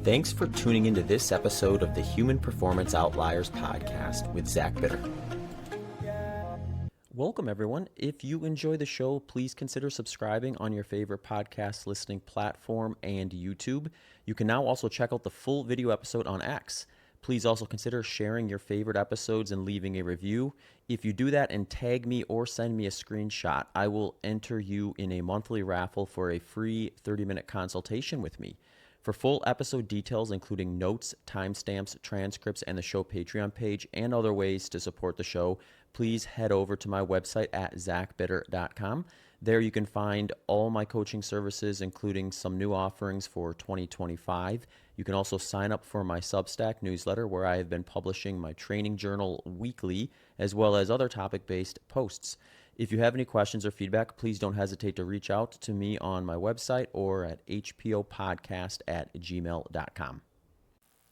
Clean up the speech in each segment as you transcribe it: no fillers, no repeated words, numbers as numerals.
Thanks for tuning into this episode of the Human Performance Outliers podcast with Zach Bitter. Welcome, everyone. If you enjoy the show, please consider subscribing on your favorite podcast listening platform and YouTube. You can now also check out the full video episode on X. Please also consider sharing your favorite episodes and leaving a review. If you do that and tag me or send me a screenshot, I will enter you in a monthly raffle for a free 30-minute consultation with me. For full episode details, including notes, timestamps, transcripts, and the show Patreon page, and other ways to support the show, please head over to my website at zachbitter.com. There you can find all my coaching services, including some new offerings for 2025. You can also sign up for my Substack newsletter, where I have been publishing my training journal weekly, as well as other topic-based posts. If you have any questions or feedback, please don't hesitate to reach out to me on my website or at hpopodcast@gmail.com.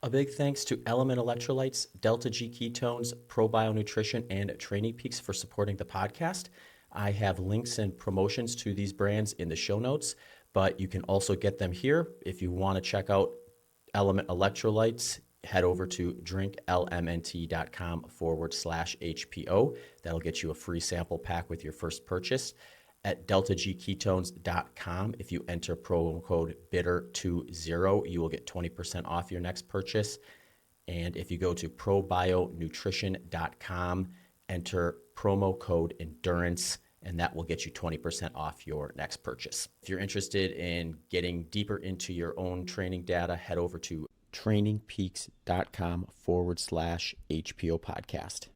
A big thanks to Element Electrolytes, Delta G Ketones, ProBio Nutrition, and Training Peaks for supporting the podcast. I have links and promotions to these brands in the show notes, but you can also get them here. If you want to check out Element Electrolytes, head over to drinklmnt.com/HPO. That'll get you a free sample pack with your first purchase. At deltagketones.com, if you enter promo code BITTER20, you will get 20% off your next purchase. And if you go to probionutrition.com, enter promo code ENDURANCE, and that will get you 20% off your next purchase. If you're interested in getting deeper into your own training data, head over to trainingpeaks.com/HPO podcast.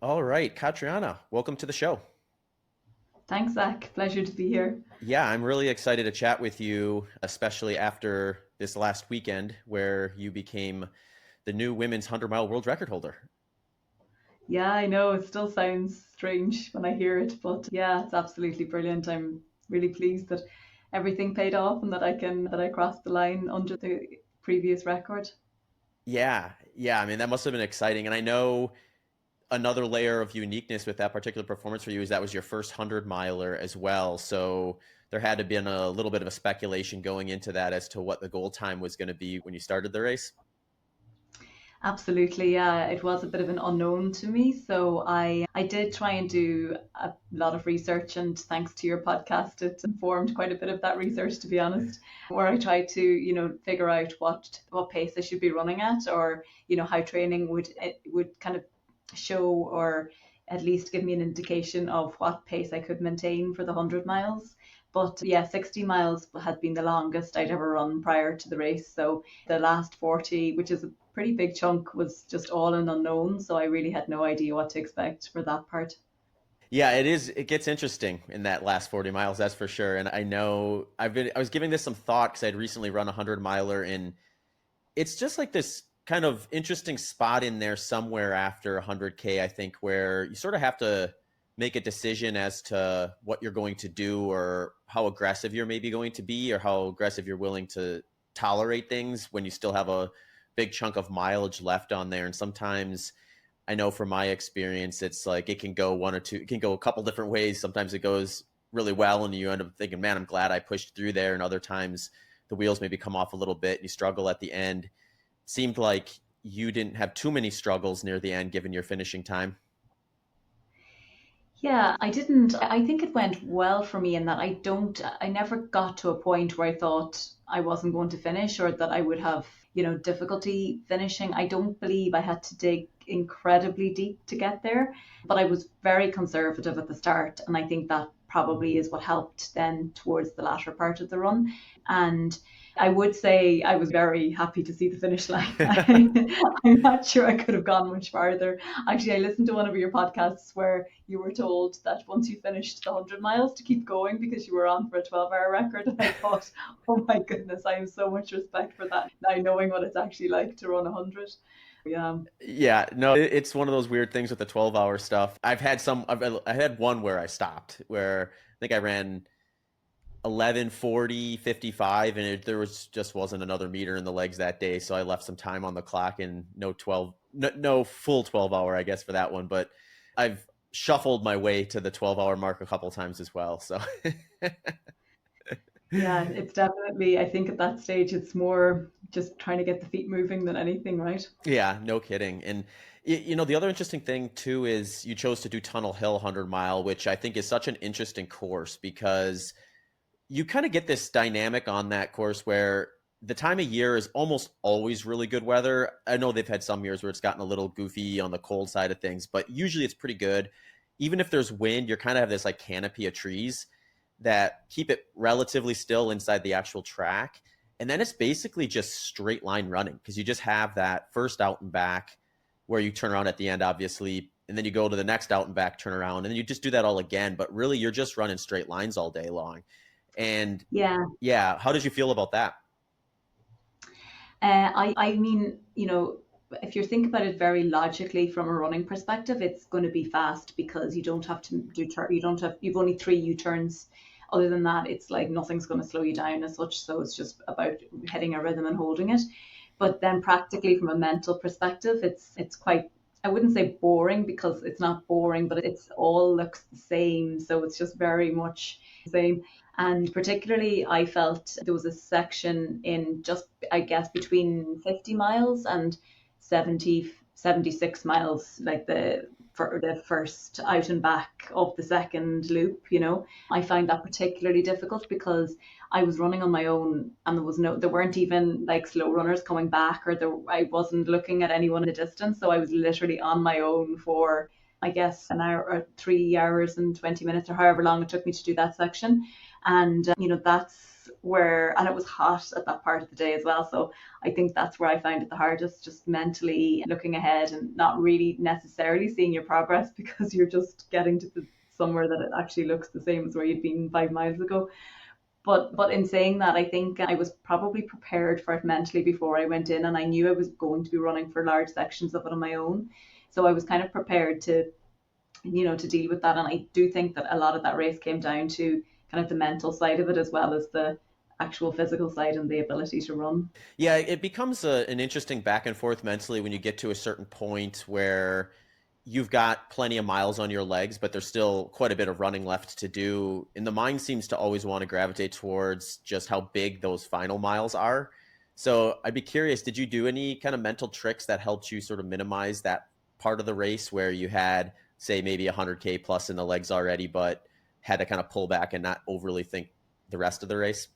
All right, Caitriona, welcome to the show. Thanks, Zach. Pleasure to be here. Yeah, I'm really excited to chat with you, especially after this last weekend where you became the new women's 100-mile world record holder. Yeah, I know. It still sounds strange when I hear it, but yeah, it's absolutely brilliant. I'm really pleased that everything paid off and that I crossed the line under the previous record. Yeah. I mean, that must have been exciting. And I know another layer of uniqueness with that particular performance for you is that was your first 100-miler as well. So there had to be a little bit of a speculation going into that as to what the goal time was going to be when you started the race. Absolutely, yeah. It was a bit of an unknown to me. So I did try and do a lot of research, and thanks to your podcast, it informed quite a bit of that research, to be honest, where I tried to, figure out what pace I should be running at, or, how training would kind of show or at least give me an indication of what pace I could maintain for the 100 miles. But yeah, 60 miles had been the longest I'd ever run prior to the race. So the last 40, which is a pretty big chunk, was just all an unknown. So I really had no idea what to expect for that part. Yeah, it is. It gets interesting in that last 40 miles, that's for sure. And I know I was giving this some thought because I'd recently run a 100-miler, and it's just like this kind of interesting spot in there somewhere after 100K, I think, where you sort of have to make a decision as to what you're going to do, or how aggressive you're maybe going to be, or how aggressive you're willing to tolerate things when you still have a big chunk of mileage left on there. And sometimes, I know from my experience, it's like it can go it can go a couple different ways. Sometimes it goes really well and you end up thinking, man, I'm glad I pushed through there. And other times the wheels maybe come off a little bit and you struggle at the end. It seemed like you didn't have too many struggles near the end given your finishing time. Yeah, I didn't. I think it went well for me in that I never got to a point where I thought I wasn't going to finish, or that I would have, difficulty finishing. I don't believe I had to dig incredibly deep to get there, but I was very conservative at the start. And I think that probably is what helped then towards the latter part of the run. And I would say I was very happy to see the finish line. I'm not sure I could have gone much farther. Actually, I listened to one of your podcasts where you were told that once you finished the 100 miles to keep going because you were on for a 12-hour record. And I thought, oh my goodness, I have so much respect for that now, knowing what it's actually like to run 100. Yeah, no, it's one of those weird things with the 12-hour stuff. I had one where I stopped, where I think I ran 11:40:55, and there wasn't another meter in the legs that day, so I left some time on the clock, and no full 12-hour, I guess, for that one. But I've shuffled my way to the 12-hour mark a couple times as well. So Yeah, it's definitely, I think at that stage, it's more just trying to get the feet moving than anything, right? Yeah, no kidding. And the other interesting thing too is you chose to do Tunnel Hill 100 mile, which I think is such an interesting course because you kind of get this dynamic on that course where the time of year is almost always really good weather. I know they've had some years where it's gotten a little goofy on the cold side of things, but usually it's pretty good. Even if there's wind, you kind of have this like canopy of trees that keep it relatively still inside the actual track. And then it's basically just straight line running because you just have that first out and back where you turn around at the end, obviously, and then you go to the next out and back turn around, and then you just do that all again. But really, you're just running straight lines all day long. And Yeah. yeah, how did you feel about that? I mean, if you think about it very logically from a running perspective, it's going to be fast because you don't have to you don't have, you've only three U-turns. Other than that, it's like nothing's going to slow you down as such. So it's just about hitting a rhythm and holding it. But then practically from a mental perspective, it's quite, I wouldn't say boring because it's not boring, but it's all looks the same. So it's just very much the same. And particularly, I felt there was a section in just, I guess, between 50 miles and 76 miles, like for the first out and back of the second loop. I find that particularly difficult because I was running on my own and there weren't even like slow runners coming back, or I wasn't looking at anyone in the distance. So I was literally on my own for, I guess, an hour or 3 hours and 20 minutes or however long it took me to do that section. And, that's where, and it was hot at that part of the day as well. So I think that's where I found it the hardest, just mentally looking ahead and not really necessarily seeing your progress because you're just getting to somewhere that it actually looks the same as where you'd been 5 miles ago. But in saying that, I think I was probably prepared for it mentally before I went in, and I knew I was going to be running for large sections of it on my own. So I was kind of prepared to deal with that. And I do think that a lot of that race came down to kind of the mental side of it as well as the actual physical side and the ability to run. Yeah, it becomes an interesting back and forth mentally when you get to a certain point where you've got plenty of miles on your legs, but there's still quite a bit of running left to do. And the mind seems to always want to gravitate towards just how big those final miles are. So I'd be curious, did you do any kind of mental tricks that helped you sort of minimize that part of the race where you had, say, maybe 100K plus in the legs already, but had to kind of pull back and not overly think the rest of the race?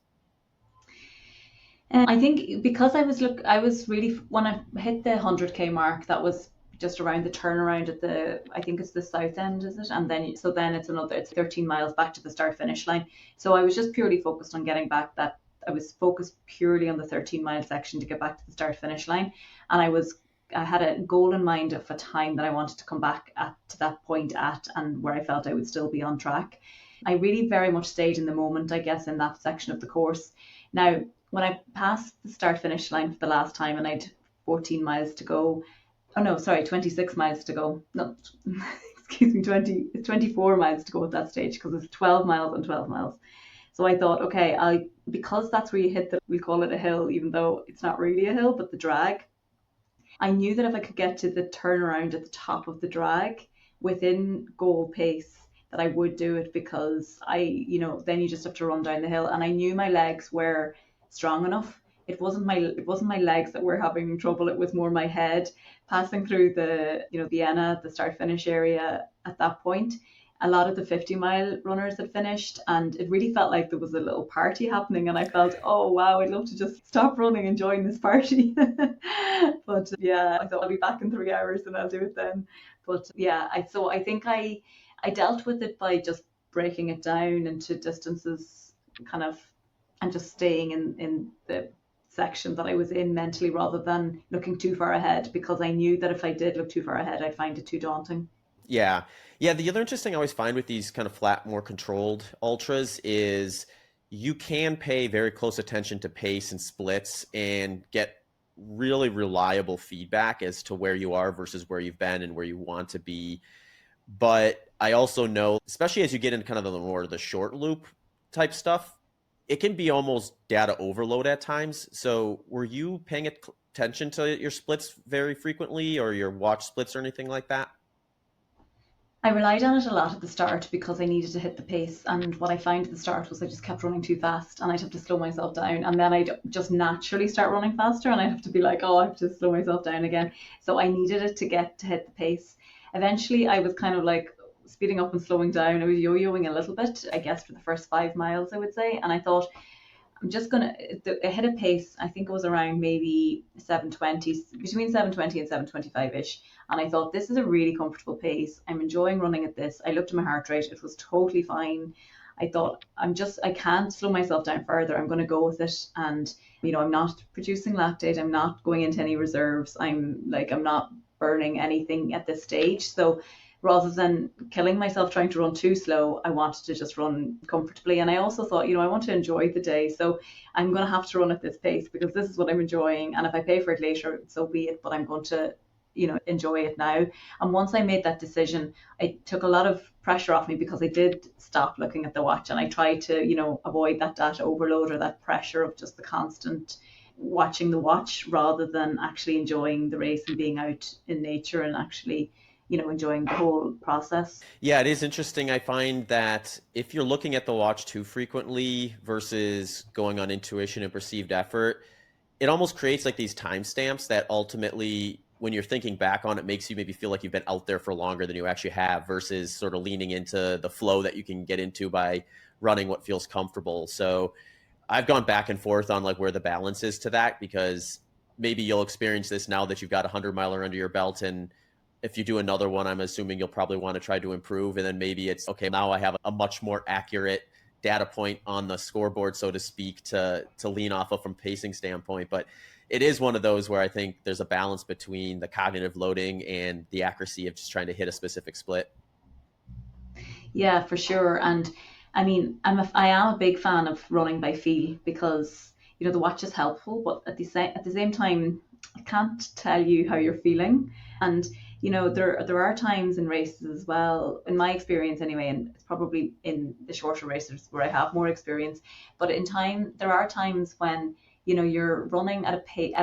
I think because I was really, when I hit the 100K mark, that was just around the turnaround at I think it's the south end, is it? And then it's 13 miles back to the start finish line. So I was just purely focused on getting back that. I was focused purely on the 13-mile section to get back to the start finish line, and I had a goal in mind of a time that I wanted to come back to that point at, and where I felt I would still be on track. I really very much stayed in the moment, I guess, in that section of the course. Now, when I passed the start finish line for the last time and I'd 14 miles to go, oh no, sorry, 26 miles to go. No, excuse me, 24 miles to go at that stage because it's 12 miles and 12 miles. So I thought, okay, because that's where you hit we call it a hill, even though it's not really a hill, but the drag. I knew that if I could get to the turnaround at the top of the drag within goal pace, that I would do it because then you just have to run down the hill. And I knew my legs were strong enough. It wasn't my legs that were having trouble. It was more my head passing through the Vienna, the start finish area at that point. A lot of the 50-mile runners had finished, and it really felt like there was a little party happening. And I felt, oh wow, I'd love to just stop running and join this party. But yeah, I thought I'll be back in 3 hours and I'll do it then. But yeah, I think I dealt with it by just breaking it down into distances, kind of, and just staying in the section that I was in mentally rather than looking too far ahead, because I knew that if I did look too far ahead, I'd find it too daunting. Yeah. Yeah. The other interesting I always find with these kind of flat, more controlled ultras is you can pay very close attention to pace and splits and get really reliable feedback as to where you are versus where you've been and where you want to be. But I also know, especially as you get into kind of the more the short loop type stuff, it can be almost data overload at times. So were you paying attention to your splits very frequently or your watch splits or anything like that? I relied on it a lot at the start because I needed to hit the pace. And what I found at the start was I just kept running too fast and I'd have to slow myself down. And then I'd just naturally start running faster and I'd have to be like, oh, I have to slow myself down again. So I needed it to get to hit the pace. Eventually, I was kind of like speeding up and slowing down. I was yo yoing a little bit, I guess, for the first 5 miles, I would say. And I thought, I'm just gonna hit a pace. I think it was around maybe 7:20, between 7:20 and 7:25 ish. And I thought this is a really comfortable pace. I'm enjoying running at this. I looked at my heart rate; it was totally fine. I thought I can't slow myself down further. I'm going to go with it. And I'm not producing lactate. I'm not going into any reserves. I'm not burning anything at this stage. So rather than killing myself trying to run too slow, I wanted to just run comfortably. And I also thought, I want to enjoy the day. So I'm going to have to run at this pace because this is what I'm enjoying. And if I pay for it later, so be it. But I'm going to, enjoy it now. And once I made that decision, it took a lot of pressure off me because I did stop looking at the watch and I tried to, avoid that data overload or that pressure of just the constant watching the watch rather than actually enjoying the race and being out in nature and actually enjoying the whole process. Yeah, it is interesting. I find that if you're looking at the watch too frequently versus going on intuition and perceived effort, it almost creates like these timestamps that ultimately, when you're thinking back on it, makes you maybe feel like you've been out there for longer than you actually have versus sort of leaning into the flow that you can get into by running what feels comfortable. So I've gone back and forth on like where the balance is to that because maybe you'll experience this now that you've got a 100-miler under your belt, and if you do another one, I'm assuming you'll probably want to try to improve. And then maybe it's okay, now I have a much more accurate data point on the scoreboard, so to speak, to lean off of from pacing standpoint. But it is one of those where I think there's a balance between the cognitive loading and the accuracy of just trying to hit a specific split. Yeah, for sure. And I mean, I am a big fan of running by feel because the watch is helpful, but at the same time, I can't tell you how you're feeling. And there are times in races as well, in my experience anyway, and it's probably in the shorter races where I have more experience. But there are times when you're running at a pace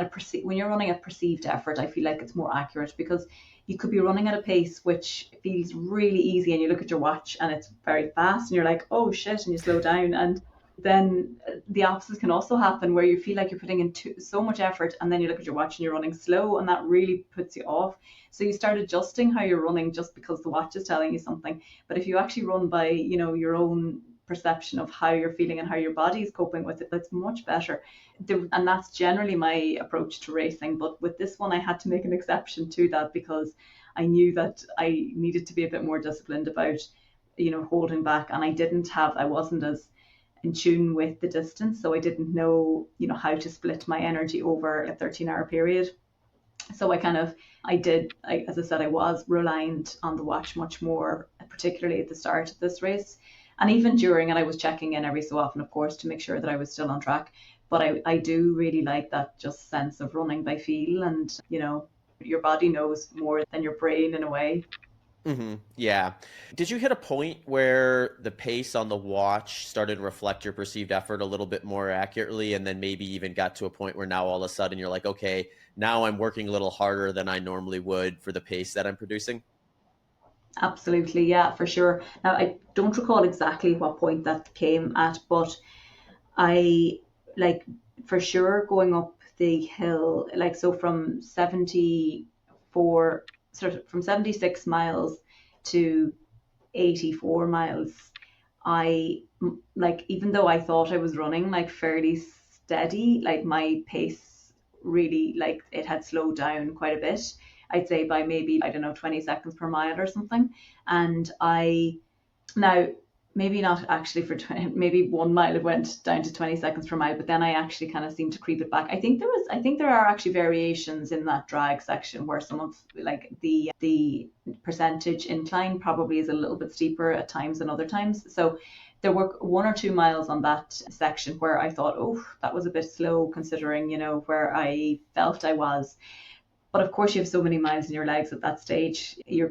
when you're running at perceived effort. I feel like it's more accurate because you could be running at a pace which feels really easy, and you look at your watch and it's very fast, and you're like, oh shit, and you slow down. And then the opposite can also happen where you feel like you're putting in so much effort, and then you look at your watch and you're running slow, and that really puts you off. So you start adjusting how you're running just because the watch is telling you something. But if you actually run by your own perception of how you're feeling and how your body is coping with it, that's much better. And that's generally my approach to racing. But with this one, I had to make an exception to that because I knew that I needed to be a bit more disciplined about holding back. And I wasn't as in tune with the distance, so I didn't know how to split my energy over a 13-hour period. So as I said, I was reliant on the watch much more, particularly at the start of this race. And even during, and I was checking in every so often, of course, to make sure that I was still on track. But I do really like that just sense of running by feel, and your body knows more than your brain in a way. Yeah. Did you hit a point where the pace on the watch started to reflect your perceived effort a little bit more accurately, and then maybe even got to a point where now all of a sudden you're like, okay, now I'm working a little harder than I normally would for the pace that I'm producing? Absolutely, yeah, for sure. Now, I don't recall exactly what point that came at, but I like for sure going up the hill, like so from 76 miles to 84 miles. I like, even though I thought I was running like fairly steady, like my pace really, like, it had slowed down quite a bit. I'd say by maybe, I don't know, 20 seconds per mile or something. And now maybe not actually for 20, maybe 1 mile it went down to 20 seconds per mile, but then I actually kind of seemed to creep it back. I think there are actually variations in that drag section where some of like the percentage incline probably is a little bit steeper at times than other times. So there were 1 or 2 miles on that section where I thought, oh, that was a bit slow considering where I felt I was. But of course, you have so many miles in your legs at that stage, it is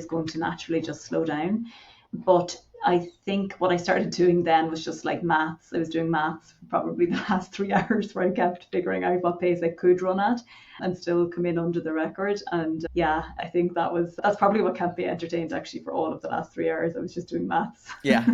going to naturally just slow down. But I think what I started doing then was just like maths. I was doing maths for probably the last 3 hours where I kept figuring out what pace I could run at and still come in under the record. And yeah, I think that's probably what kept me entertained actually for all of the last 3 hours. I was just doing maths. Yeah.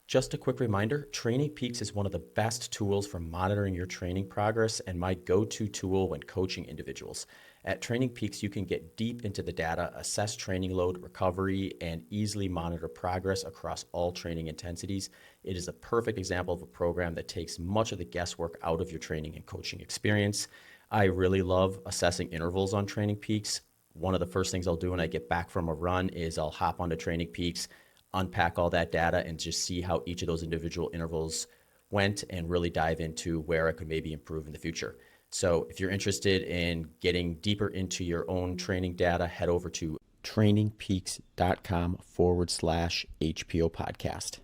Just a quick reminder, Training Peaks is one of the best tools for monitoring your training progress and my go-to tool when coaching individuals. At Training Peaks, you can get deep into the data, assess training load, recovery, and easily monitor progress across all training intensities. It is a perfect example of a program that takes much of the guesswork out of your training and coaching experience. I really love assessing intervals on Training Peaks. One of the first things I'll do when I get back from a run is I'll hop onto Training Peaks, unpack all that data, and just see how each of those individual intervals went and really dive into where I could maybe improve in the future. So if you're interested in getting deeper into your own training data, head over to trainingpeaks.com/HPO podcast.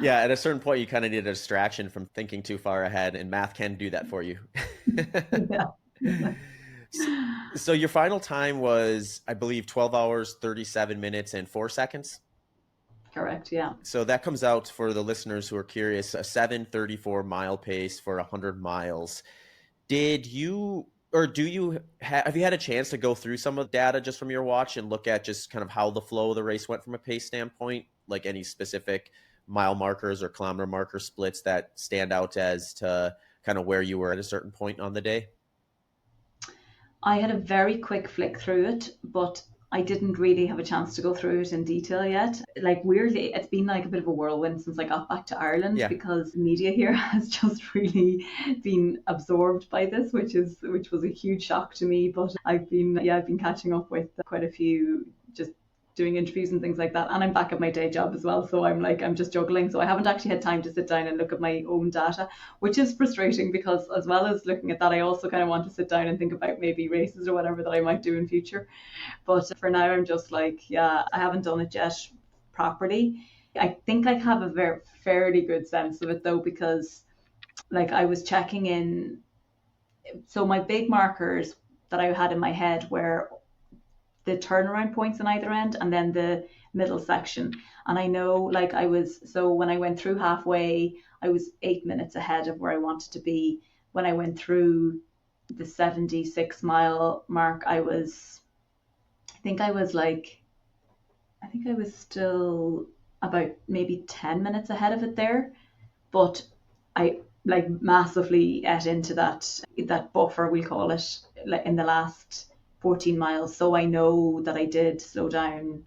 Yeah, at a certain point, you kind of need a distraction from thinking too far ahead, and math can do that for you. Yeah. So your final time was, I believe, 12 hours, 37 minutes, and 4 seconds? Correct. Yeah. So that comes out, for the listeners who are curious, a 7:34 mile pace for 100 miles. Did you, or do you, have you had a chance to go through some of the data just from your watch and look at just kind of how the flow of the race went from a pace standpoint, like any specific mile markers or kilometer marker splits that stand out as to kind of where you were at a certain point on the day? I had a very quick flick through it, but I didn't really have a chance to go through it in detail yet. Like weirdly, it's been like a bit of a whirlwind since I got back to Ireland Yeah. because media here has just really been absorbed by this, which was a huge shock to me. But I've been catching up with quite a few, just doing interviews and things like that. And I'm back at my day job as well. So I'm just juggling. So I haven't actually had time to sit down and look at my own data, which is frustrating because as well as looking at that, I also kind of want to sit down and think about maybe races or whatever that I might do in future. But for now, I'm just like, yeah, I haven't done it yet properly. I think I have a very fairly good sense of it though, because like I was checking in. So my big markers that I had in my head were the turnaround points on either end and then the middle section. And I know like so when I went through halfway, I was 8 minutes ahead of where I wanted to be. When I went through the 76-mile mark, I think I was still about maybe 10 minutes ahead of it there, but I like massively ate into that buffer, we call it, like in the last 14 miles. So I know that I did slow down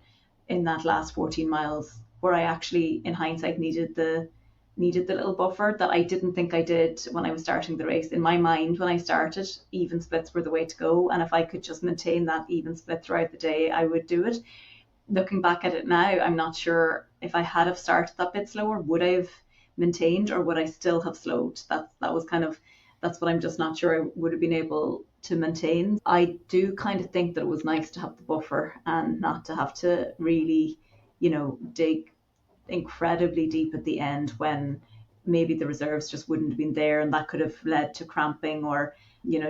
in that last 14 miles where I actually in hindsight needed the little buffer that I didn't think I did when I was starting the race. In my mind, when I started, even splits were the way to go. And if I could just maintain that even split throughout the day, I would do it. Looking back at it now, I'm not sure if I had have started that bit slower, would I have maintained or would I still have slowed? That's what I'm just not sure I would have been able to maintain. I do kind of think that it was nice to have the buffer and not to have to really, dig incredibly deep at the end when maybe the reserves just wouldn't have been there and that could have led to cramping or,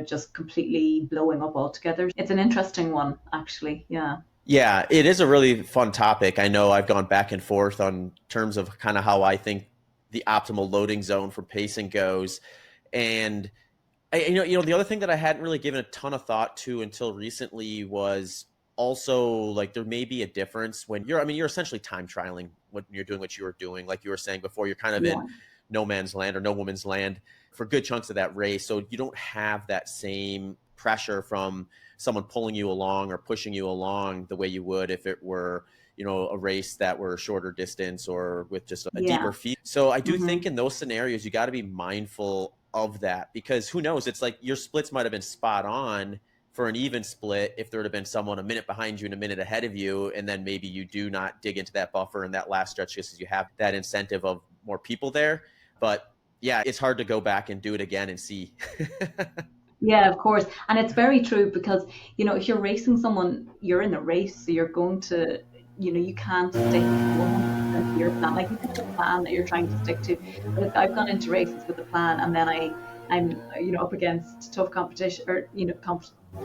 just completely blowing up altogether. It's an interesting one, actually. Yeah. Yeah, it is a really fun topic. I know I've gone back and forth on terms of kind of how I think the optimal loading zone for pacing goes. And the other thing that I hadn't really given a ton of thought to until recently was also like there may be a difference when you're essentially time trialing when you're doing what you were doing. Like you were saying before, you're kind of in Yeah. no man's land or no woman's land for good chunks of that race. So you don't have that same pressure from someone pulling you along or pushing you along the way you would if it were, a race that were a shorter distance or with just a deeper Yeah. field. So I do think Hmm. in those scenarios, you got to be mindful of that because who knows? It's like your splits might have been spot on for an even split if there would have been someone a minute behind you and a minute ahead of you, and then maybe you do not dig into that buffer in that last stretch just as you have that incentive of more people there. But yeah, it's hard to go back and do it again and see. Yeah, of course. And it's very true because, if you're racing someone, you're in a race, so you're going to, you can't stick 100% to your plan. Like you can have a plan that you're trying to stick to. But I've gone into races with a plan and then I I'm, up against tough competition, or,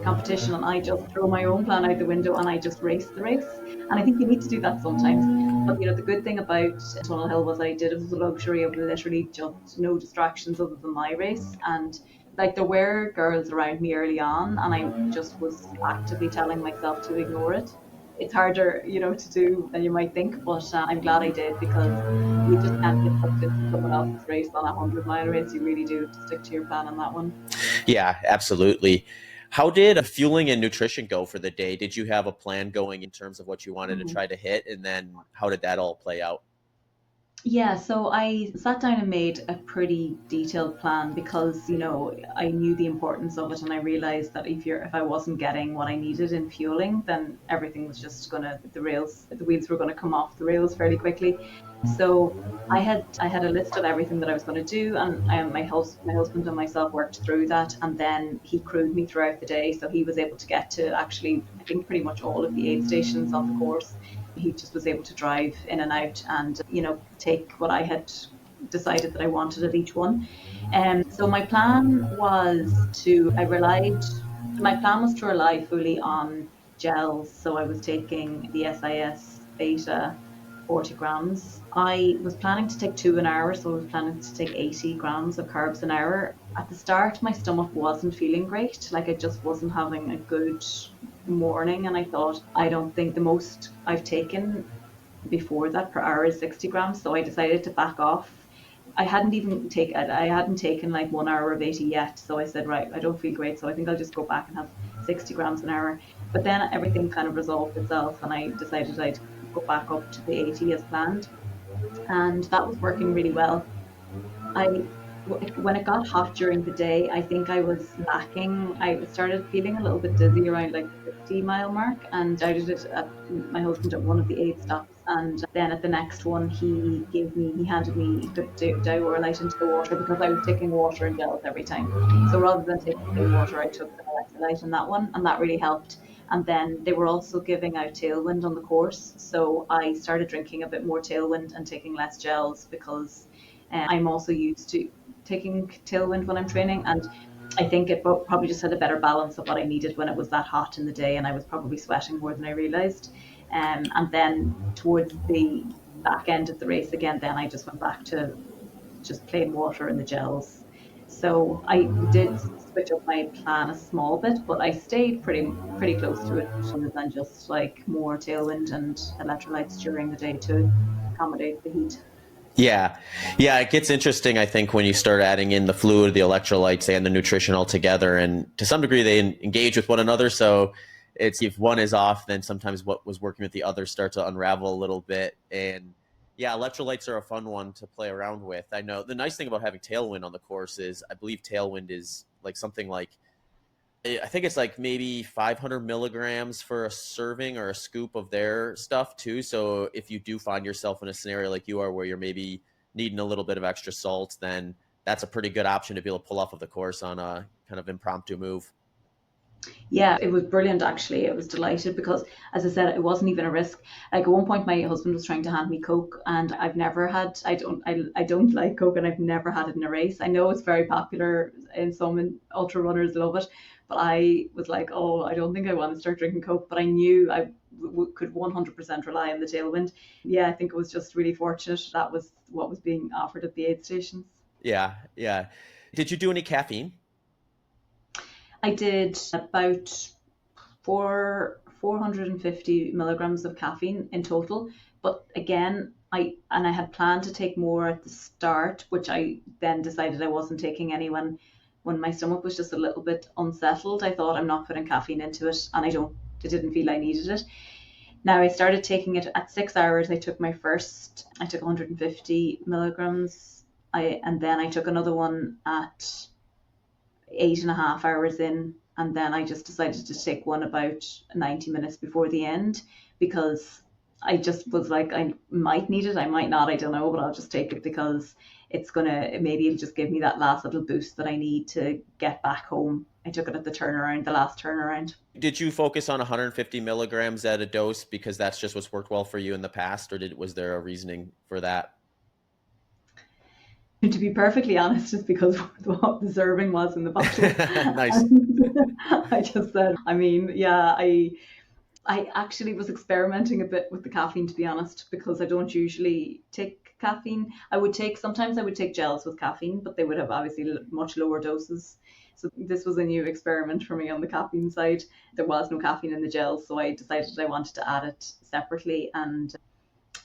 competition, and I just throw my own plan out the window and I just race the race. And I think you need to do that sometimes. But, the good thing about Tunnel Hill was I did it with the luxury of literally just no distractions other than my race. And like there were girls around me early on, and I just was actively telling myself to ignore it. It's harder, to do than you might think, but I'm glad I did, because you just can't get sucked into someone else's race on a 100-mile race. You really do have to stick to your plan on that one. Yeah, absolutely. How did fueling and nutrition go for the day? Did you have a plan going in terms of what you wanted to Mhm. try to hit? And then how did that all play out? Yeah, so I sat down and made a pretty detailed plan, because, I knew the importance of it, and I realized that if I wasn't getting what I needed in fueling, then everything was just gonna the wheels were gonna come off the rails fairly quickly. So I had a list of everything that I was going to do, and my husband and myself worked through that, and then he crewed me throughout the day, so he was able to get to, actually, I think, pretty much all of the aid stations on the course. He just was able to drive in and out, and take what I had decided that I wanted at each one. So my plan was to rely fully on gels. So I was taking the SIS beta 40 grams. I was planning to take two an hour, so I was planning to take 80 grams of carbs an hour. At the start, my stomach wasn't feeling great. Like I just wasn't having a good morning. And I thought, I don't think the most I've taken before that per hour is 60 grams. So I decided to back off. I hadn't taken like 1 hour of 80 yet. So I said, right, I don't feel great. So I think I'll just go back and have 60 grams an hour. But then everything kind of resolved itself, and I decided I'd go back up to the 80 as planned. And that was working really well. I when it got hot during the day, I think I was lacking. I started feeling a little bit dizzy around like the 60-mile mark, and started it at my husband at one of the aid stops, and then at the next one, he put Diurolite into the water, because I was taking water and gels every time. So rather than taking plain water, I took an electrolyte in that one, and that really helped. And then they were also giving out Tailwind on the course, so I started drinking a bit more Tailwind and taking less gels, because I'm also used to taking Tailwind when I'm training, and I think it probably just had a better balance of what I needed when it was that hot in the day, and I was probably sweating more than I realized. And then towards the back end of the race again, then I just went back to just plain water and the gels. So I did switch up my plan a small bit, but I stayed pretty close to it, other than just like more Tailwind and electrolytes during the day to accommodate the heat. Yeah. Yeah. It gets interesting, I think, when you start adding in the fluid, the electrolytes, and the nutrition all together. And to some degree, they engage with one another. So it's if one is off, then sometimes what was working with the other start to unravel a little bit. And yeah, electrolytes are a fun one to play around with. I know the nice thing about having Tailwind on the course is I believe Tailwind is like something like I think it's like maybe 500 milligrams for a serving or a scoop of their stuff too. So if you do find yourself in a scenario like you are where you're maybe needing a little bit of extra salt, then that's a pretty good option to be able to pull off of the course on a kind of impromptu move. Yeah, it was brilliant actually. I was delighted, because, as I said, it wasn't even a risk. Like at one point, my husband was trying to hand me Coke, and I don't like Coke, and I've never had it in a race. I know it's very popular in some ultra runners love it, but I was like, oh, I don't think I want to start drinking Coke. But I knew I could 100% rely on the Tailwind. Yeah, I think it was just really fortunate that was what was being offered at the aid stations. Yeah, yeah. Did you do any caffeine? I did about 450 milligrams of caffeine in total. But again, I had planned to take more at the start, which I then decided I wasn't taking any when my stomach was just a little bit unsettled. I thought, I'm not putting caffeine into it, and I didn't feel I needed it. Now I started taking it at 6 hours. I took 150 milligrams. And then I took another one at 8.5 hours in, and then I just decided to take one about 90 minutes before the end, because I just was like, I might need it, I might not, I don't know, but I'll just take it, because maybe it'll just give me that last little boost that I need to get back home. I took it at the last turnaround. Did you focus on 150 milligrams at a dose because that's just what's worked well for you in the past, or was there a reasoning for that? To be perfectly honest, it's because what the serving was in the bottle. Nice. And I just said, I mean, yeah, I actually was experimenting a bit with the caffeine, to be honest, because I don't usually take caffeine. Sometimes I would take gels with caffeine, but they would have obviously much lower doses. So this was a new experiment for me on the caffeine side. There was no caffeine in the gels, so I decided I wanted to add it separately. And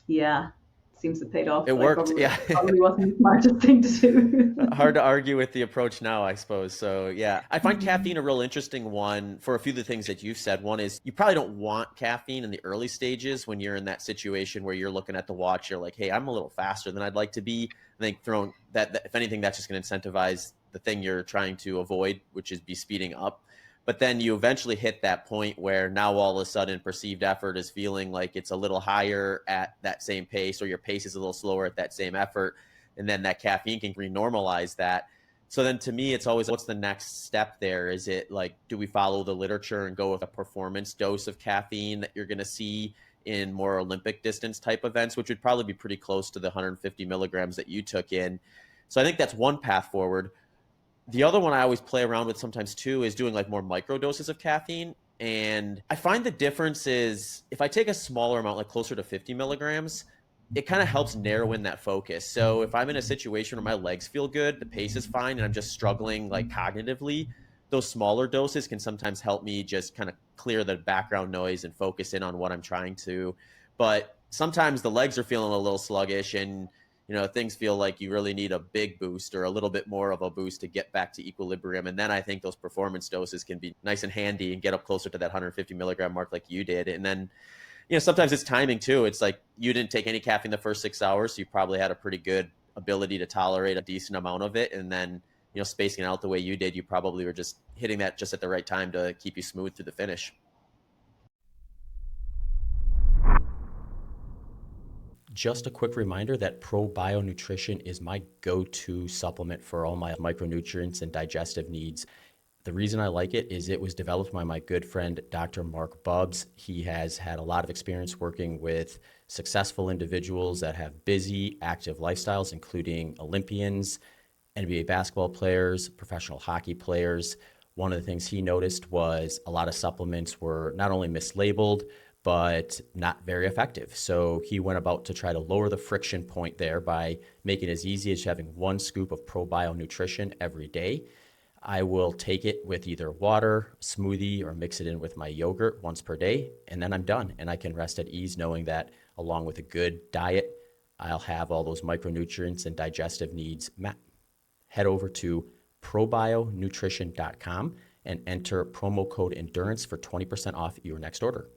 yeah, seems to have paid It off. worked. Yeah. Probably wasn't the smartest thing to Hard do. to argue with the approach now, I suppose. So, yeah, I find caffeine a real interesting one for a few of the things that you've said. One is you probably don't want caffeine in the early stages when you're in that situation where you're looking at the watch. You're like, hey, I'm a little faster than I'd like to be. I think throwing that if anything, that's just going to incentivize the thing you're trying to avoid, which is be speeding up. But then you eventually hit that point where now all of a sudden perceived effort is feeling like it's a little higher at that same pace, or your pace is a little slower at that same effort, and then that caffeine can renormalize that. So then to me, it's always what's the next step there? Is it like, do we follow the literature and go with a performance dose of caffeine that you're going to see in more Olympic distance type events, which would probably be pretty close to the 150 milligrams that you took in? So I think that's one path forward. The other one I always play around with sometimes too is doing like more micro doses of caffeine. And I find the difference is if I take a smaller amount, like closer to 50 milligrams, it kind of helps narrow in that focus. So if I'm in a situation where my legs feel good, the pace is fine, and I'm just struggling like cognitively, those smaller doses can sometimes help me just kind of clear the background noise and focus in on what I'm trying to. But sometimes the legs are feeling a little sluggish, and things feel like you really need a big boost or a little bit more of a boost to get back to equilibrium. And then I think those performance doses can be nice and handy and get up closer to that 150 milligram mark like you did. And then sometimes it's timing too. It's like you didn't take any caffeine the first 6 hours, so you probably had a pretty good ability to tolerate a decent amount of it. And then, spacing it out the way you did, you probably were just hitting that just at the right time to keep you smooth through the finish. Just a quick reminder that Probio Nutrition is my go-to supplement for all my micronutrients and digestive needs. The reason I like it is it was developed by my good friend, Dr. Mark Bubbs. He has had a lot of experience working with successful individuals that have busy, active lifestyles, including Olympians, NBA basketball players, professional hockey players. One of the things he noticed was a lot of supplements were not only mislabeled, but not very effective. So he went about to try to lower the friction point there by making it as easy as having one scoop of Probio Nutrition every day. I will take it with either water, smoothie, or mix it in with my yogurt once per day, and then I'm done. And I can rest at ease knowing that along with a good diet, I'll have all those micronutrients and digestive needs met. Head over to probionutrition.com and enter promo code endurance for 20% off your next order.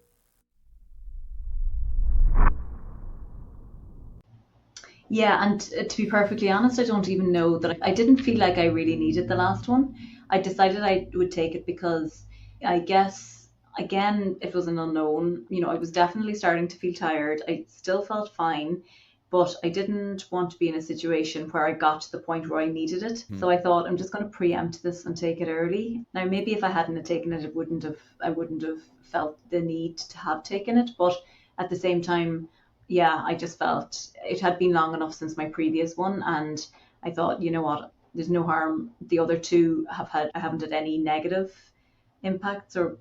Yeah, and to be perfectly honest, I don't even know that I didn't feel like I really needed the last one. I decided I would take it because I guess, again, it was an unknown. I was definitely starting to feel tired. I still felt fine, but I didn't want to be in a situation where I got to the point where I needed it. So I thought I'm just going to preempt this and take it early. Now, maybe if I hadn't have taken it, I wouldn't have felt the need to have taken it. But at the same time, yeah, I just felt it had been long enough since my previous one, and I thought, you know what, there's no harm. The other two I haven't had any negative impacts, or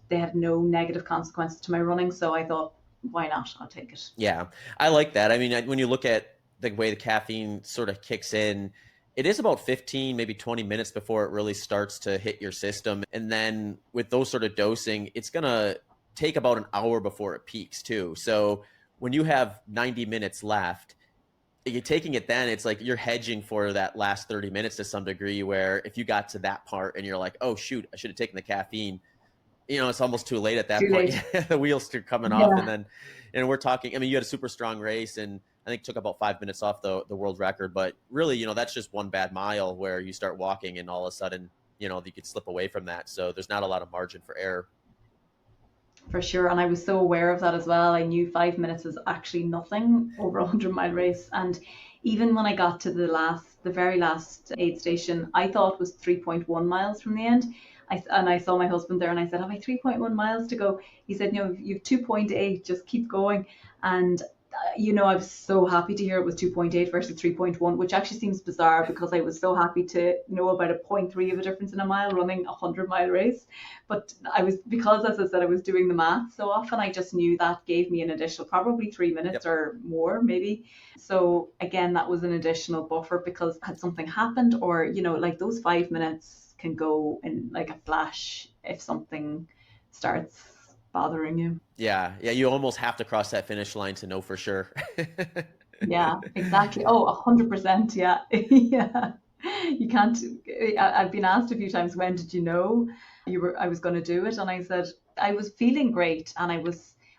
they had no negative consequences to my running. So I thought, why not? I'll take it. Yeah, I like that. I mean, when you look at the way the caffeine sort of kicks in, it is about 15, maybe 20 minutes before it really starts to hit your system. And then with those sort of dosing, it's going to take about an hour before it peaks too. So when you have 90 minutes left, you're taking it then, it's like you're hedging for that last 30 minutes to some degree, where if you got to that part and you're like, oh, shoot, I should have taken the caffeine, it's almost too late at that Too point. late. The wheels are coming off. And Yeah, then, and we're talking, I mean, you had a super strong race and I think took about 5 minutes off the world record, but really, that's just one bad mile where you start walking and all of a sudden, you could slip away from that. So there's not a lot of margin for error. for sure. And I was so aware of that as well. I knew 5 minutes is actually nothing over a 100-mile race. And even when I got to the very last aid station, I thought was 3.1 miles from the end. I saw my husband there and I said, have I 3.1 miles to go? He said, no, you've 2.8, just keep going. And I was so happy to hear it was 2.8 versus 3.1, which actually seems bizarre because I was so happy to know about a point 0.3 of a difference in a mile running a 100-mile race. But because as I said, I was doing the math so often, I just knew that gave me an additional probably 3 minutes Yep. or more, maybe. So again, that was an additional buffer because had something happened, or, like those 5 minutes can go in like a flash if something starts bothering you. Yeah, yeah, you almost have to cross that finish line to know for sure. Yeah, exactly. Oh, 100%. Yeah. Yeah. You can't. I've been asked a few times, when did you know I was going to do it? And I said, I was feeling great, and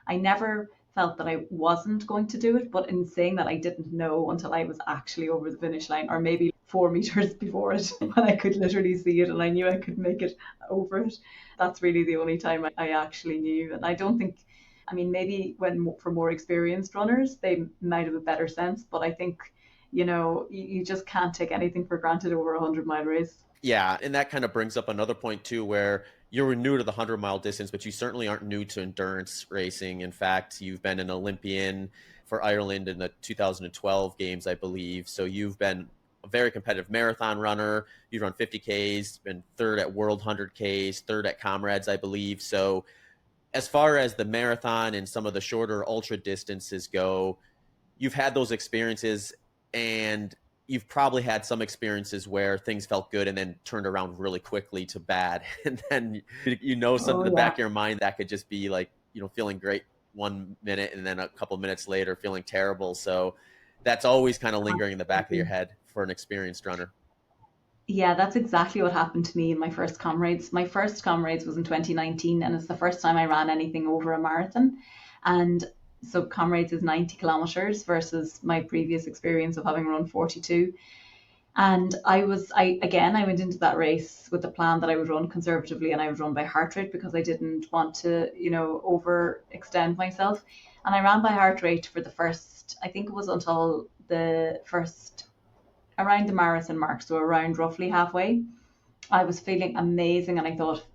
I never felt that I wasn't going to do it. But in saying that, I didn't know until I was actually over the finish line, or maybe 4 meters before it, when I could literally see it and I knew I could make it over it. That's really the only time I actually knew. And I don't think, I mean, maybe for more experienced runners, they might have a better sense, but I think, you just can't take anything for granted over a 100-mile race. Yeah, and that kind of brings up another point too, where you were new to the 100-mile distance, but you certainly aren't new to endurance racing. In fact, you've been an Olympian for Ireland in the 2012 games, I believe. So you've been a very competitive marathon runner. You've run 50Ks, been third at World 100Ks, third at Comrades, I believe. So as far as the marathon and some of the shorter ultra distances go, you've had those experiences, and you've probably had some experiences where things felt good and then turned around really quickly to bad. And then, something Oh, in the back yeah. of your mind that could just be like, feeling great 1 minute and then a couple minutes later feeling terrible. So that's always kind of lingering in the back of your head for an experienced runner. Yeah, that's exactly what happened to me in my first Comrades. My first Comrades was in 2019, and it's the first time I ran anything over a marathon. And so Comrades is 90 kilometers versus my previous experience of having run 42. And I went into that race with the plan that I would run conservatively and I would run by heart rate because I didn't want to, overextend myself. And I ran by heart rate for the first, I think it was until the first, around the marathon mark, so around roughly halfway. I was feeling amazing and I thought,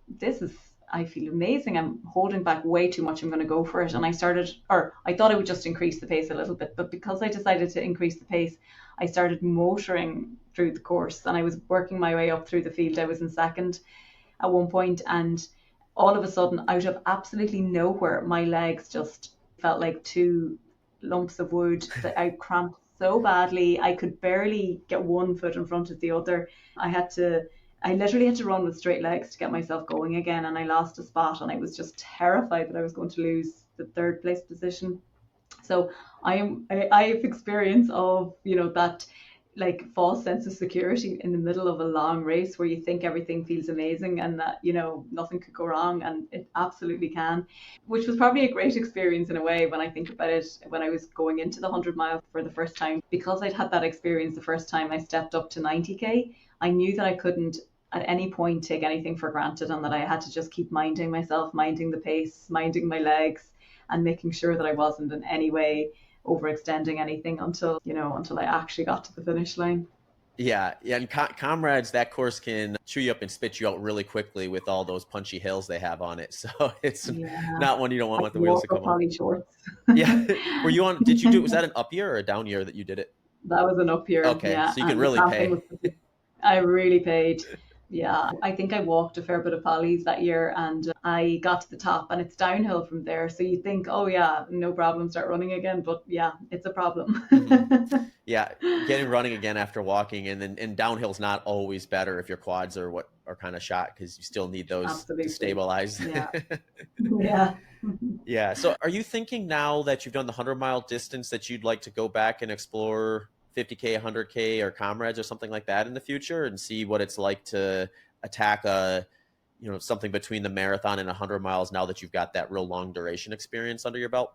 I feel amazing. I'm holding back way too much. I'm going to go for it. And I thought I would just increase the pace a little bit. But because I decided to increase the pace, I started motoring through the course and I was working my way up through the field. I was in second at one point, and all of a sudden, out of absolutely nowhere, my legs just felt like two lumps of wood. That I cramped so badly. I could barely get one foot in front of the other. I had to I literally had to run with straight legs to get myself going again, and I lost a spot, and I was just terrified that I was going to lose the third place position. So I have experience of, that like false sense of security in the middle of a long race where you think everything feels amazing and that, nothing could go wrong, and it absolutely can, which was probably a great experience in a way when I think about it. When I was going into the 100 mile for the first time, because I'd had that experience the first time I stepped up to 90K, I knew that I couldn't at any point take anything for granted, and that I had to just keep minding myself, minding the pace, minding my legs, and making sure that I wasn't in any way overextending anything until I actually got to the finish line. Yeah, yeah, and Comrades, that course can chew you up and spit you out really quickly with all those punchy hills they have on it. So it's Yeah, not one you don't I want the wheels wore to come off. poly shorts. Yeah. Were you on, did you do, was that an up year or a down year that you did it? That was an up year, Okay, yeah, so you can and the really cramping pay. was. I really paid. Yeah, I think I walked a fair bit of polys that year, and I got to the top, and it's downhill from there. So you think, oh yeah, no problem, start running again. But yeah, it's a problem. Hmm. Yeah, getting running again after walking, and downhill's not always better if your quads are what are kind of shot because you still need those to Absolutely. stabilize. Yeah. Yeah. Yeah. So are you thinking now that you've done the 100-mile distance that you'd like to go back and explore 50K, 100K, or Comrades or something like that in the future and see what it's like to attack something between the marathon and 100 miles now that you've got that real long duration experience under your belt?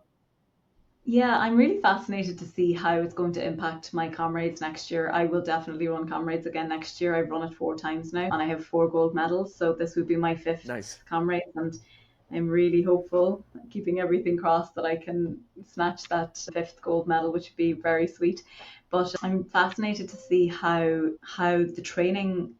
Yeah, I'm really fascinated to see how it's going to impact my Comrades next year. I will definitely run Comrades again next year. I've run it 4 times now and I have 4 gold medals. So this would be my fifth Nice. Comrades, and I'm really hopeful, keeping everything crossed, that I can snatch that fifth gold medal, which would be very sweet. But I'm fascinated to see how the training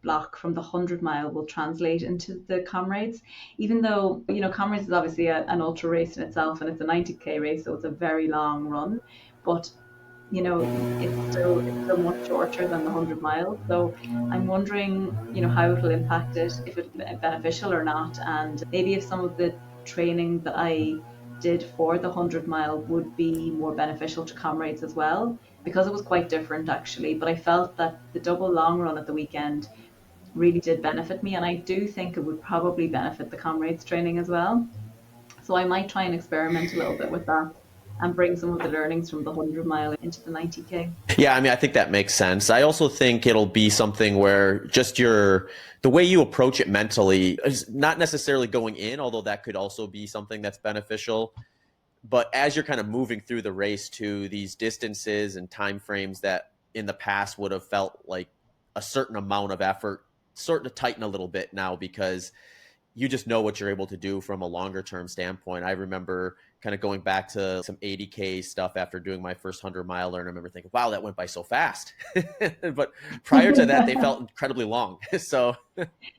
block from the 100 mile will translate into the Comrades. Even though, Comrades is obviously an ultra race in itself, and it's a 90K race, so it's a very long run. But it's still much shorter than the 100 miles. So I'm wondering, how it'll impact it, if it's beneficial or not, and maybe if some of the training that I did for the 100 mile would be more beneficial to Comrades as well, because it was quite different actually. But I felt that the double long run at the weekend really did benefit me, and I do think it would probably benefit the Comrades training as well. So I might try and experiment a little bit with that and bring some of the learnings from the 100 mile into the 90K. Yeah, I mean, I think that makes sense. I also think it'll be something where just the way you approach it mentally is not necessarily going in, although that could also be something that's beneficial. But as you're kind of moving through the race to these distances and time frames that in the past would have felt like a certain amount of effort, starting to tighten a little bit now because you just know what you're able to do from a longer term standpoint. I remember kind of going back to some 80K stuff after doing my first 100 miler, and I remember thinking, wow, that went by so fast. But prior to that, they felt incredibly long. So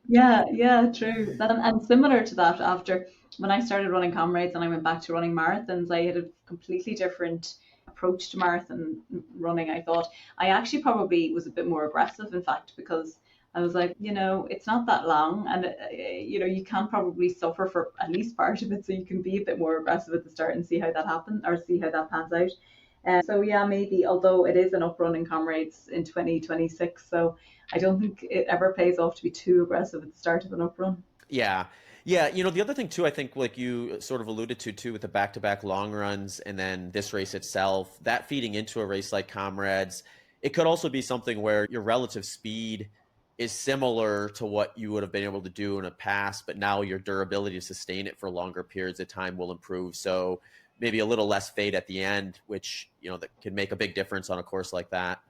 Yeah, yeah, true. And similar to that, after when I started running Comrades and I went back to running marathons, I had a completely different approach to marathon running. I thought I actually probably was a bit more aggressive, in fact, because I was like, it's not that long, and you can probably suffer for at least part of it, so you can be a bit more aggressive at the start and see how that happens or see how that pans out. So yeah, maybe, although it is an uprun in Comrades in 2026, so I don't think it ever pays off to be too aggressive at the start of an uprun. yeah. Yeah, the other thing too, I think like you sort of alluded to too with the back-to-back long runs and then this race itself, that feeding into a race like Comrades, it could also be something where your relative speed is similar to what you would have been able to do in a past, but now your durability to sustain it for longer periods of time will improve. So maybe a little less fade at the end, which, that can make a big difference on a course like that.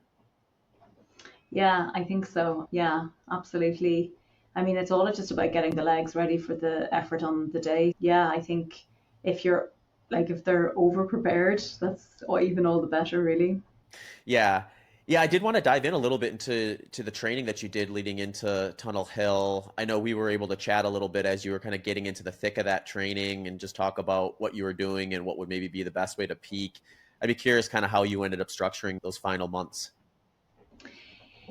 Yeah, I think so. Yeah, absolutely. I mean, it's all just about getting the legs ready for the effort on the day. Yeah, I think if you're if they're over prepared, that's even all the better, really. Yeah. Yeah, I did want to dive in a little bit into the training that you did leading into Tunnel Hill. I know we were able to chat a little bit as you were kind of getting into the thick of that training and just talk about what you were doing and what would maybe be the best way to peak. I'd be curious kind of how you ended up structuring those final months.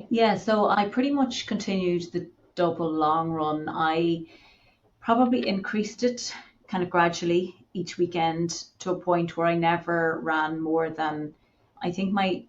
Yeah, so I pretty much continued the double long run. I probably increased it kind of gradually each weekend to a point where I never ran more than, I think my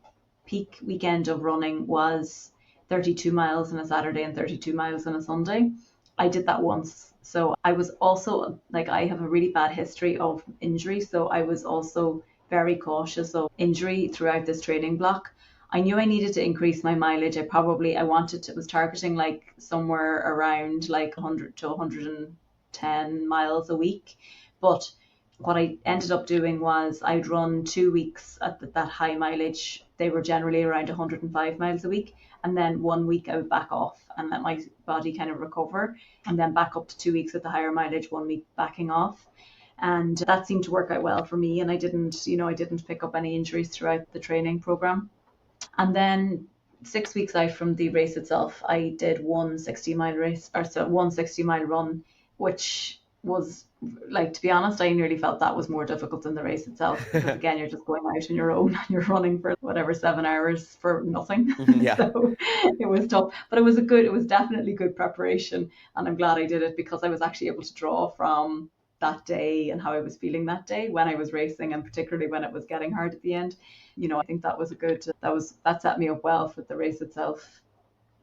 peak weekend of running was 32 miles on a Saturday and 32 miles on a Sunday. I did that once. So I was also like, I have a really bad history of injury. So I was also very cautious of injury throughout this training block. I knew I needed to increase my mileage. Was targeting like somewhere around like 100 to 110 miles a week. But what I ended up doing was I'd run 2 weeks at that high mileage. They were generally around 105 miles a week. And then 1 week I would back off and let my body kind of recover. And then back up to 2 weeks at the higher mileage, 1 week backing off. And that seemed to work out well for me. And I didn't pick up any injuries throughout the training program. And then 6 weeks out from the race itself, I did one 60-mile race, or so 1 60-mile run, which was like, to be honest, I nearly felt that was more difficult than the race itself because again, you're just going out on your own and you're running for whatever 7 hours for nothing. Yeah. So it was tough, but it was definitely good preparation, and I'm glad I did it because I was actually able to draw from that day and how I was feeling that day when I was racing, and particularly when it was getting hard at the end. I think that set me up well for the race itself.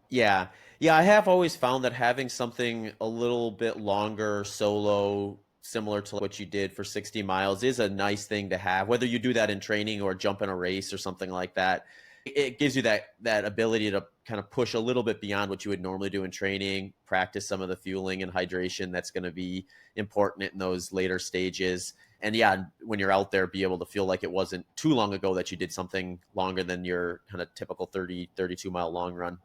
Yeah. Yeah, I have always found that having something a little bit longer solo, similar to what you did for 60 miles, is a nice thing to have, whether you do that in training or jump in a race or something like that. It gives you that ability to kind of push a little bit beyond what you would normally do in training, practice some of the fueling and hydration that's going to be important in those later stages. And yeah, when you're out there, be able to feel like it wasn't too long ago that you did something longer than your kind of typical 30, 32-mile long run.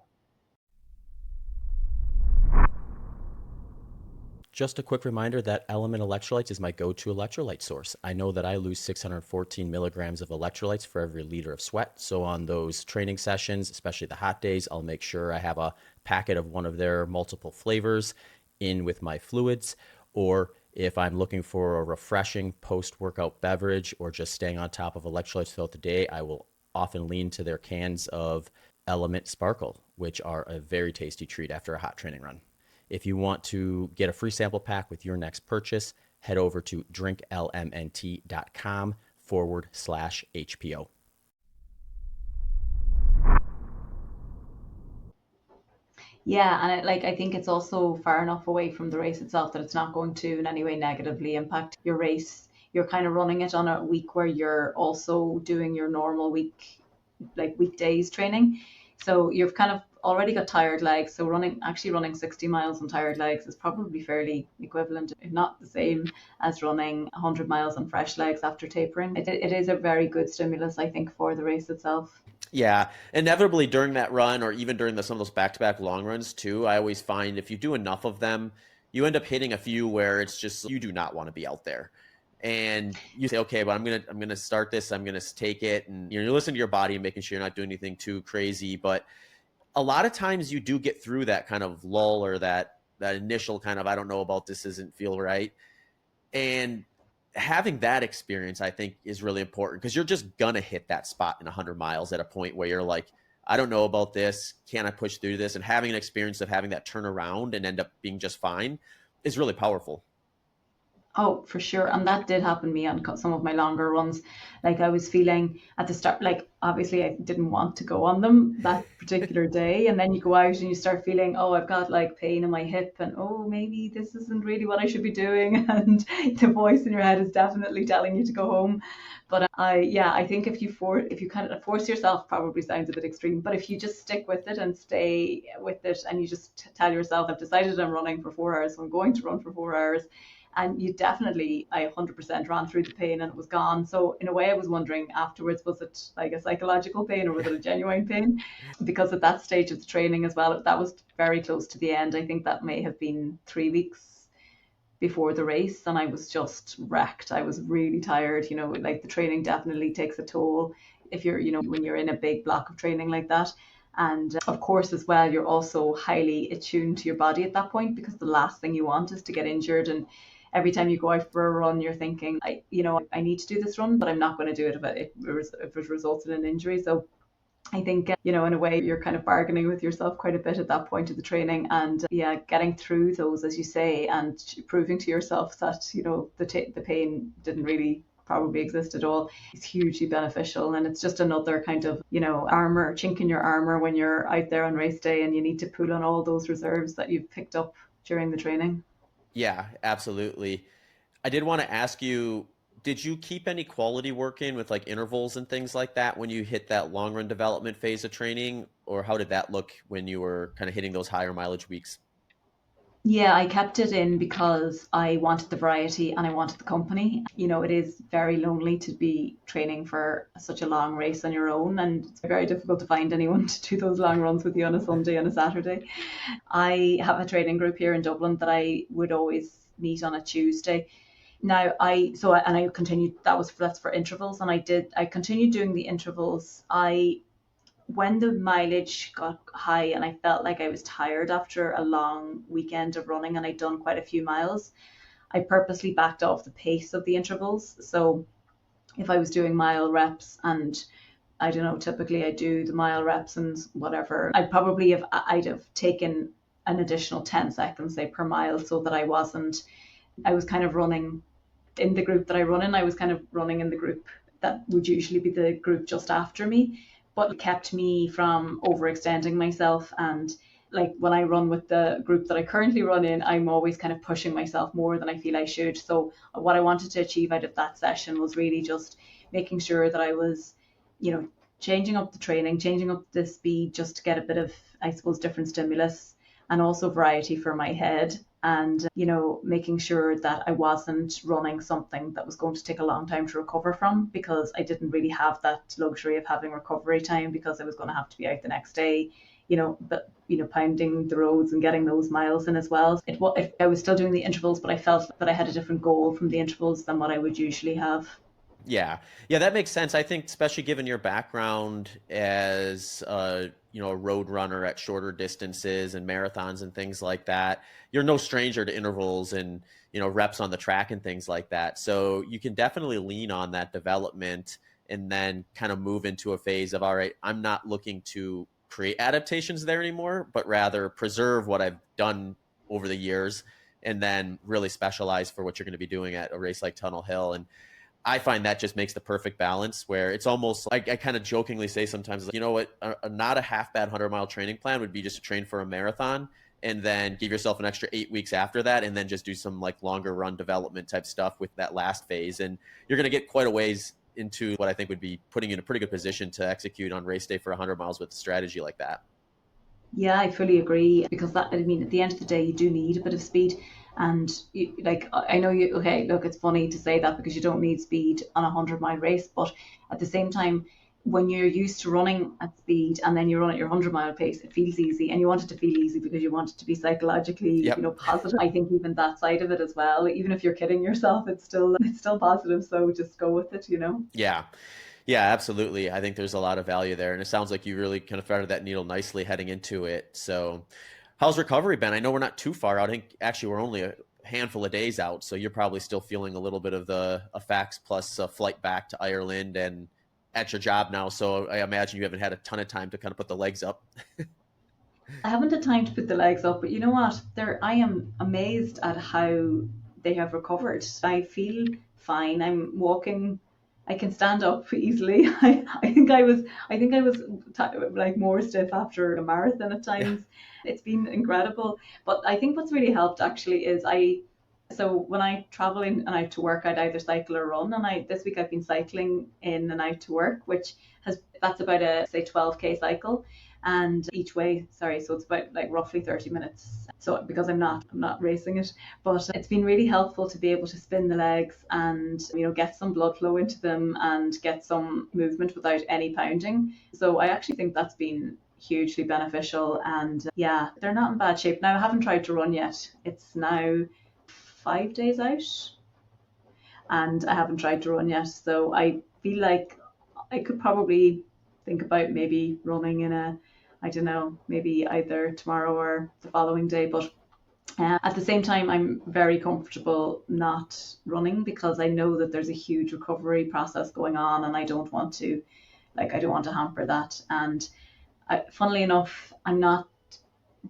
Just a quick reminder that Element Electrolytes is my go-to electrolyte source. I know that I lose 614 milligrams of electrolytes for every liter of sweat. So on those training sessions, especially the hot days, I'll make sure I have a packet of one of their multiple flavors in with my fluids. Or if I'm looking for a refreshing post-workout beverage or just staying on top of electrolytes throughout the day, I will often lean to their cans of Element Sparkle, which are a very tasty treat after a hot training run. If you want to get a free sample pack with your next purchase, head over to drinklmnt.com/HPO. Yeah, and I think it's also far enough away from the race itself that it's not going to in any way negatively impact your race. You're kind of running it on a week where you're also doing your normal week, like weekdays training. So you've kind of already got tired legs. So running 60 miles on tired legs is probably fairly equivalent, if not the same, as running 100 miles on fresh legs after tapering. It is a very good stimulus, I think, for the race itself. Yeah, inevitably during that run, or even during some of those back-to-back long runs too, I always find if you do enough of them, you end up hitting a few where it's just you do not want to be out there, and you say, okay, but I'm gonna start this, I'm gonna take it, and you're listening to your body and making sure you're not doing anything too crazy. But a lot of times you do get through that kind of lull or that initial kind of I don't know about this, isn't feel right, and having that experience, I think, is really important because you're just gonna hit that spot in 100 miles at a point where you're like, I don't know about this. Can I push through this? And having an experience of having that turn around and end up being just fine is really powerful. Oh, for sure. And that did happen to me on some of my longer runs. Like I was feeling at the start, like obviously I didn't want to go on them that particular day. And then you go out and you start feeling, oh, I've got like pain in my hip and oh, maybe this isn't really what I should be doing. And the voice in your head is definitely telling you to go home. But yeah, I think if you kind of force yourself, probably sounds a bit extreme, but if you just stick with it and stay with it and you just tell yourself, I've decided I'm running for 4 hours, so I'm going to run for 4 hours, and you definitely, I 100% ran through the pain and it was gone. So in a way I was wondering afterwards, was it like a psychological pain or was it a genuine pain? Because at that stage of the training as well, that was very close to the end. I think that may have been 3 weeks before the race and I was just wrecked. I was really tired, like the training definitely takes a toll if you're, when you're in a big block of training like that. And of course, as well, you're also highly attuned to your body at that point because the last thing you want is to get injured. And every time you go out for a run, you're thinking, I need to do this run, but I'm not going to do it if it results in an injury. So I think, in a way, you're kind of bargaining with yourself quite a bit at that point of the training. And yeah, getting through those, as you say, and proving to yourself that, the pain didn't really probably exist at all is hugely beneficial. And it's just another kind of, armor, chink in your armor when you're out there on race day and you need to pull on all those reserves that you've picked up during the training. Yeah, absolutely. I did want to ask you, did you keep any quality work in with like intervals and things like that when you hit that long run development phase of training? Or how did that look when you were kind of hitting those higher mileage weeks? Yeah, I kept it in because I wanted the variety and I wanted the company. It is very lonely to be training for such a long race on your own, and it's very difficult to find anyone to do those long runs with you on a Sunday and a Saturday. I have a training group here in Dublin that I would always meet on a Tuesday. Now and I continued, that's for intervals, and I continued doing the intervals. I When the mileage got high and I felt like I was tired after a long weekend of running and I'd done quite a few miles, I purposely backed off the pace of the intervals. So if I was doing mile reps and I don't know, typically I do the mile reps and whatever, I'd have taken an additional 10 seconds, say, per mile so that I was kind of running in the group that I run in. I was kind of running in the group that would usually be the group just after me, but it kept me from overextending myself. And like when I run with the group that I currently run in, I'm always kind of pushing myself more than I feel I should. So what I wanted to achieve out of that session was really just making sure that I was, changing up the training, changing up the speed just to get a bit of, I suppose, different stimulus and also variety for my head. And, making sure that I wasn't running something that was going to take a long time to recover from because I didn't really have that luxury of having recovery time because I was going to have to be out the next day. but pounding the roads and getting those miles in as well. I was still doing the intervals, but I felt that I had a different goal from the intervals than what I would usually have. Yeah. Yeah, that makes sense. I think especially given your background as a road runner at shorter distances and marathons and things like that, you're no stranger to intervals and, reps on the track and things like that. So you can definitely lean on that development and then kind of move into a phase of, all right, I'm not looking to create adaptations there anymore, but rather preserve what I've done over the years and then really specialize for what you're going to be doing at a race like Tunnel Hill. And I find that just makes the perfect balance where it's almost like I kind of jokingly say sometimes, you know what, not a half bad 100-mile training plan would be just to train for a marathon and then give yourself an extra 8 weeks after that and then just do some like longer run development type stuff with that last phase. And you're going to get quite a ways into what I think would be putting you in a pretty good position to execute on race day for 100 miles with a strategy like that. Yeah, I fully agree because I mean, at the end of the day, you do need a bit of speed. And like, I know okay, look, it's funny to say that because you don't need speed on a 100-mile race, but at the same time, when you're used to running at speed and then you run at your 100-mile pace, it feels easy and you want it to feel easy because you want it to be psychologically, Yep. positive. I think even that side of it as well, even if you're kidding yourself, it's still positive. So just go with it. Yeah. Yeah, absolutely. I think there's a lot of value there. And it sounds like you really kind of threaded that needle nicely heading into it. So, how's recovery been? I know we're not too far out. I think actually we're only a handful of days out. So, you're probably still feeling a little bit of the effects plus a flight back to Ireland and at your job now. So, I imagine you haven't had a ton of time to kind of put the legs up. I haven't had time to put the legs up, but you know what? I am amazed at how they have recovered. I feel fine. I'm walking. I can stand up easily. I think I was like more stiff after a marathon at Yeah. times. It's been incredible. But I think what's really helped actually is so when I travel in and out to work, I'd either cycle or run. And this week I've been cycling in and out to work, which that's about a say 12K cycle and each way, sorry, so it's about like roughly 30 minutes. So because I'm not racing it, but it's been really helpful to be able to spin the legs and get some blood flow into them and get some movement without any pounding. So I actually think that's been hugely beneficial, and yeah, they're not in bad shape. Now I haven't tried to run yet. It's now 5 days out and I haven't tried to run yet. So I feel like I could probably think about maybe running I don't know, maybe either tomorrow or the following day. But at the same time, I'm very comfortable not running because I know that there's a huge recovery process going on, and I don't want to hamper that. And funnily enough, I'm not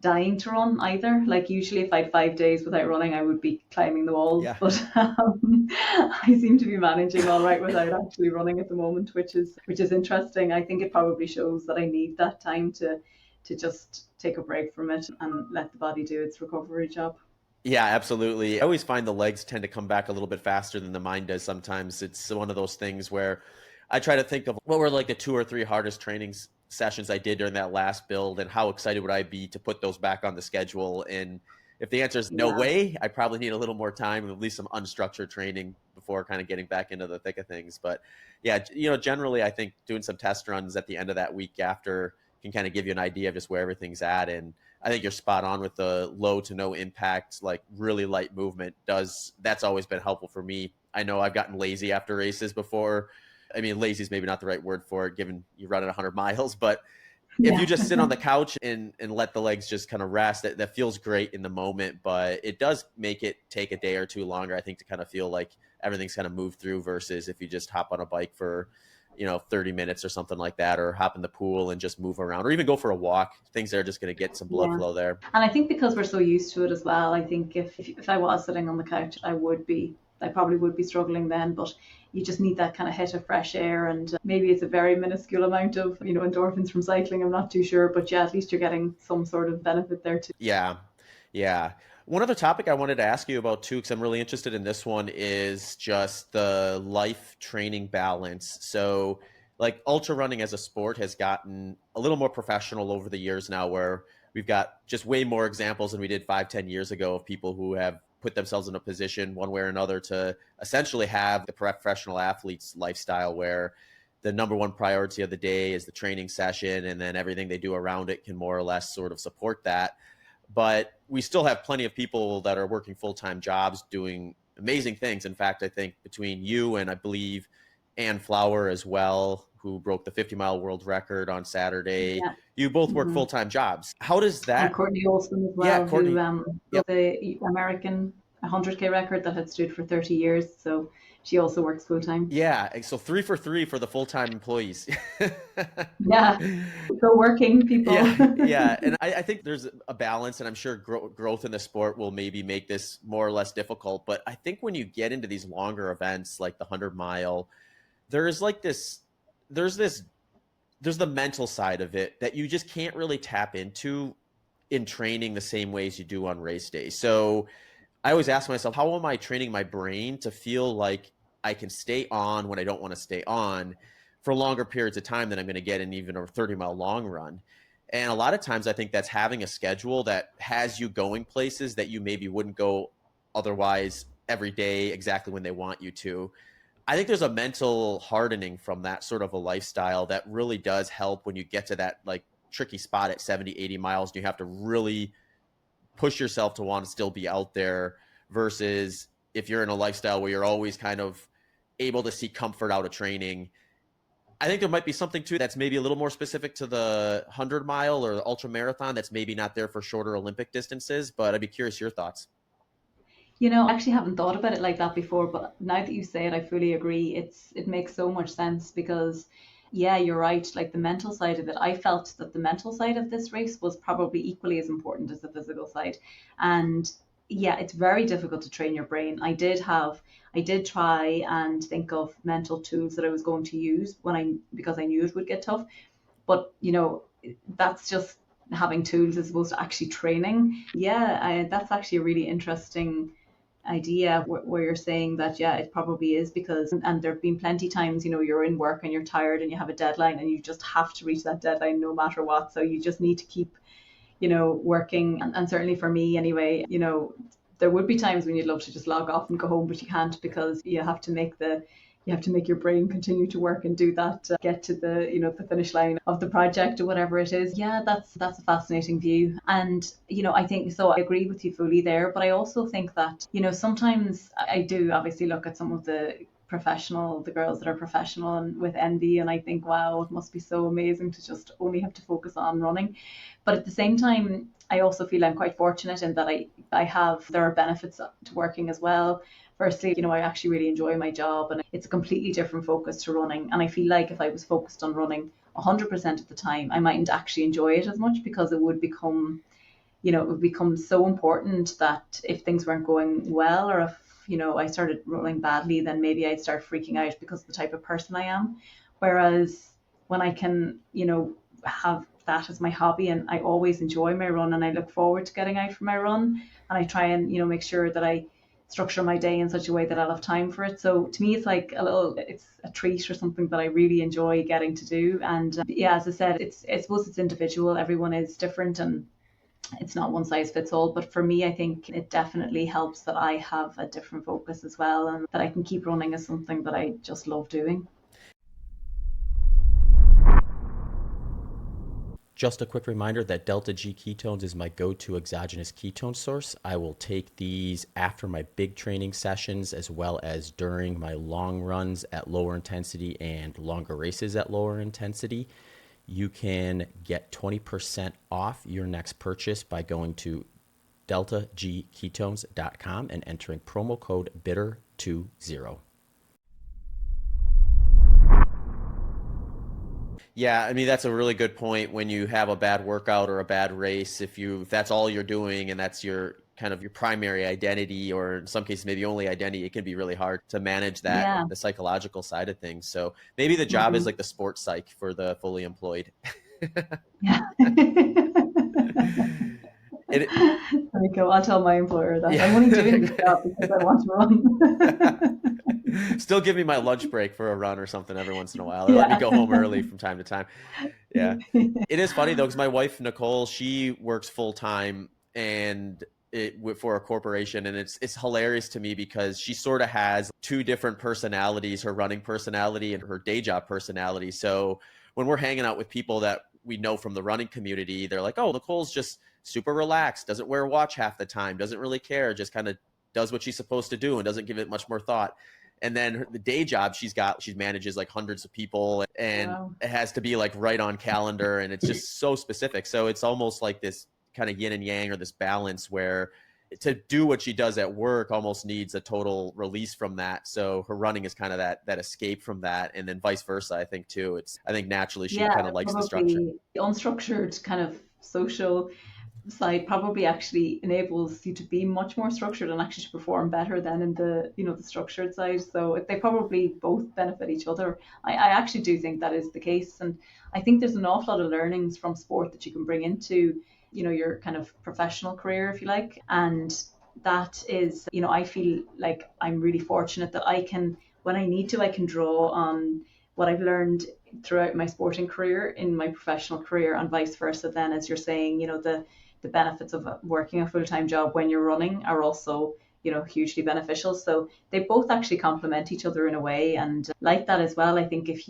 dying to run either. Like usually, if I had 5 days without running, I would be climbing the walls. Yeah. But I seem to be managing all right without actually running at the moment, which is interesting. I think it probably shows that I need that time to just take a break from it and let the body do its recovery job. Yeah, absolutely. I always find the legs tend to come back a little bit faster than the mind does sometimes. It's one of those things where I try to think of what were like the 2 or 3 hardest trainings sessions I did during that last build and how excited would I be to put those back on the schedule. And if the answer is no Yeah. way, I probably need a little more time and at least some unstructured training before kind of getting back into the thick of things. But yeah, generally I think doing some test runs at the end of that week after can kind of give you an idea of just where everything's at. And I think you're spot on with the low to no impact, like really light movement that's always been helpful for me. I know I've gotten lazy after races before. I mean, lazy is maybe not the right word for it, given you run at 100 miles, but if you Yeah. just sit on the couch and let the legs just kind of rest, that feels great in the moment, but it does make it take a day or two longer, I think, to kind of feel like everything's kind of moved through versus if you just hop on a bike for, 30 minutes or something like that, or hop in the pool and just move around, or even go for a walk. Things that are just going to get some blood Yeah. flow there. And I think because we're so used to it as well, I think if I was sitting on the couch, I probably would be struggling then. But you just need that kind of hit of fresh air, and maybe it's a very minuscule amount of endorphins from cycling. I'm not too sure, but yeah, at least you're getting some sort of benefit there too. Yeah. Yeah. One other topic I wanted to ask you about too, because I'm really interested in this one, is just the life training balance. So, like ultra running as a sport has gotten a little more professional over the years now, where we've got just way more examples than we did 5, 10 years ago of people who have put themselves in a position one way or another to essentially have the professional athlete's lifestyle where the number one priority of the day is the training session, and then everything they do around it can more or less sort of support that. But we still have plenty of people that are working full-time jobs doing amazing things. In fact, I think between you and I believe Ann Flower as well, who broke the 50-mile world record on Saturday, Yeah. you both work Hmm. full-time jobs. How does And that? Courtney Olson as Yeah, well, who Courtney. broke Yep. the American 100K record that had stood for 30 years. So she also works full time. Yeah. So 3 for 3 for the full-time employees. Yeah, go working people. Yeah, yeah, and I think there's a balance, and I'm sure growth in the sport will maybe make this more or less difficult. But I think when you get into these longer events like the 100 mile, there's like this, there's this, there's the mental side of it that you just can't really tap into in training the same ways you do on race day. So I always ask myself, how am I training my brain to feel like I can stay on when I don't want to stay on for longer periods of time than I'm going to get in even a 30-mile long run? And a lot of times I think that's having a schedule that has you going places that you maybe wouldn't go otherwise every day exactly when they want you to. I think there's a mental hardening from that sort of a lifestyle that really does help when you get to that like tricky spot at 70, 80 miles and you have to really push yourself to want to still be out there versus if you're in a lifestyle where you're always kind of able to see comfort out of training. I think there might be something too that's maybe a little more specific to the 100 mile or the ultra marathon that's maybe not there for shorter Olympic distances, but I'd be curious your thoughts. I actually haven't thought about it like that before, but now that you say it, I fully agree. It makes so much sense because yeah, you're right. Like the mental side of it, I felt that the mental side of this race was probably equally as important as the physical side. And yeah, it's very difficult to train your brain. I did try and think of mental tools that I was going to use because I knew it would get tough. But that's just having tools as opposed to actually training. Yeah, that's actually a really interesting idea where you're saying that yeah it probably is because and there have been plenty times you're in work and you're tired and you have a deadline and you just have to reach that deadline no matter what, so you just need to keep working, and certainly for me anyway, there would be times when you'd love to just log off and go home, but you can't because you have to make your brain continue to work and do that, get to the the finish line of the project or whatever it is. Yeah, that's a fascinating view, and I think so. I agree with you fully there, but I also think that sometimes I do obviously look at some of the girls that are professional and with envy, and I think wow, it must be so amazing to just only have to focus on running. But at the same time, I also feel I'm quite fortunate in that there are benefits to working as well. Firstly, I actually really enjoy my job and it's a completely different focus to running. And I feel like if I was focused on running 100% of the time, I mightn't actually enjoy it as much because it would become so important that if things weren't going well or if, I started running badly, then maybe I'd start freaking out because of the type of person I am. Whereas when I can, have that as my hobby and I always enjoy my run and I look forward to getting out for my run and I try and make sure that I structure my day in such a way that I'll have time for it. So to me it's like it's a treat or something that I really enjoy getting to do. And yeah, as I said, I suppose it's individual, everyone is different and it's not one size fits all, but for me I think it definitely helps that I have a different focus as well and that I can keep running as something that I just love doing. Just a quick reminder that Delta G ketones is my go-to exogenous ketone source. I will take these after my big training sessions as well as during my long runs at lower intensity and longer races at lower intensity. You can get 20% off your next purchase by going to deltagketones.com and entering promo code BITTER20. Yeah, I mean that's a really good point. When you have a bad workout or a bad race, if that's all you're doing and that's your kind of your primary identity, or in some cases maybe only identity, it can be really hard to manage that, Yeah. the psychological side of things. So maybe the job is Hmm. like the sports psych for the fully employed. Yeah. It, There we go. I'll tell my employer that I'm only doing this yeah. job because I want to run. Still give me my lunch break for a run or something every once in a while, or let me Yeah. go home early from time to time. Yeah. It is funny though, because my wife, Nicole, she works full time and for a corporation, and it's hilarious to me because she sort of has two different personalities: her running personality and her day job personality. So when we're hanging out with people that we know from the running community, they're like, "Oh, Nicole's just super relaxed, doesn't wear a watch half the time, doesn't really care, just kind of does what she's supposed to do and doesn't give it much more thought." And then the day job she manages like hundreds of people, and Wow. it has to be like right on calendar, and it's just so specific. So it's almost like this kind of yin and yang, or this balance where to do what she does at work almost needs a total release from that. So her running is kind of that escape from that, and then vice versa. I think naturally she Yeah, kind of likes the structure. probably the unstructured kind of social side probably actually enables you to be much more structured and actually to perform better than in the the structured side. So they probably both benefit each other. I actually do think that is the case, and I think there's an awful lot of learnings from sport that you can bring into your kind of professional career, if you like. And that is, I feel like I'm really fortunate that I can, when I need to, I can draw on what I've learned throughout my sporting career in my professional career, and vice versa. Then, as you're saying, the benefits of working a full-time job when you're running are also hugely beneficial. So they both actually complement each other in a way, and like that as well. I think if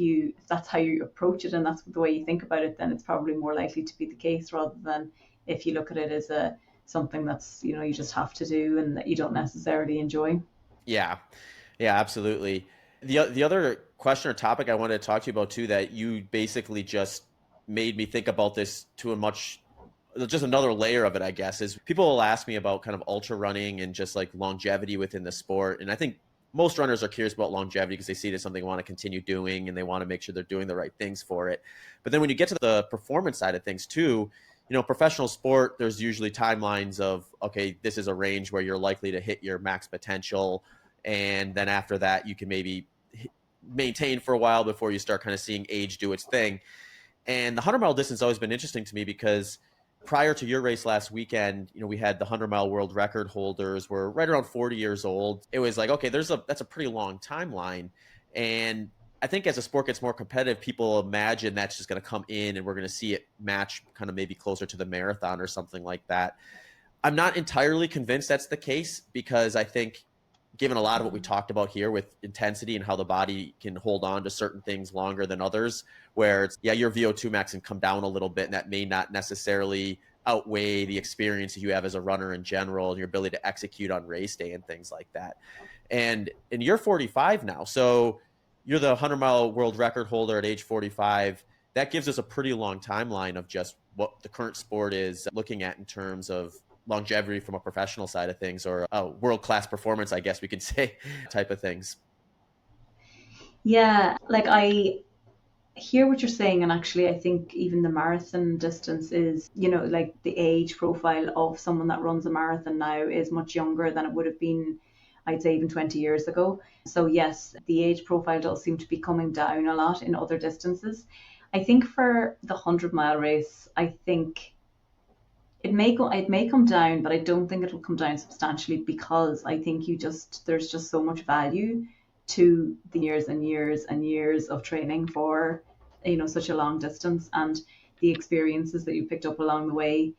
that's how you approach it and that's the way you think about it, then it's probably more likely to be the case, rather than if you look at it as a something that's you just have to do and that you don't necessarily enjoy. Yeah, yeah, absolutely. The other question or topic I wanted to talk to you about too, that you basically just made me think about this to a much just another layer of it, I guess, is people will ask me about kind of ultra running and just like longevity within the sport. And I think most runners are curious about longevity because they see it as something they want to continue doing and they want to make sure they're doing the right things for it. But then when you get to the performance side of things too, professional sport, there's usually timelines of, okay, this is a range where you're likely to hit your max potential. And then after that, you can maybe maintain for a while before you start kind of seeing age do its thing. And the 100-mile distance has always been interesting to me because prior to your race last weekend, we had the 100-mile world record holders were right around 40 years old. It was like, okay, that's a pretty long timeline. And I think as the sport gets more competitive, people imagine that's just going to come in and we're going to see it match kind of maybe closer to the marathon or something like that. I'm not entirely convinced that's the case because I think, given a lot of what we talked about here with intensity and how the body can hold on to certain things longer than others, where it's, yeah, your VO2 max can come down a little bit, and that may not necessarily outweigh the experience you have as a runner in general and your ability to execute on race day and things like that. And you're 45 now, so you're the 100-mile world record holder at age 45. That gives us a pretty long timeline of just what the current sport is looking at in terms of longevity from a professional side of things, or a world-class performance, I guess we could say, type of things. Yeah, like I hear what you're saying, and actually, I think even the marathon distance is, like the age profile of someone that runs a marathon now is much younger than it would have been, I'd say, even 20 years ago. So, yes, the age profile does seem to be coming down a lot in other distances. I think for the 100-mile race, I think it may come down, but I don't think it'll come down substantially, because I think there's just so much value to the years and years and years of training for such a long distance, and the experiences that you picked up along the way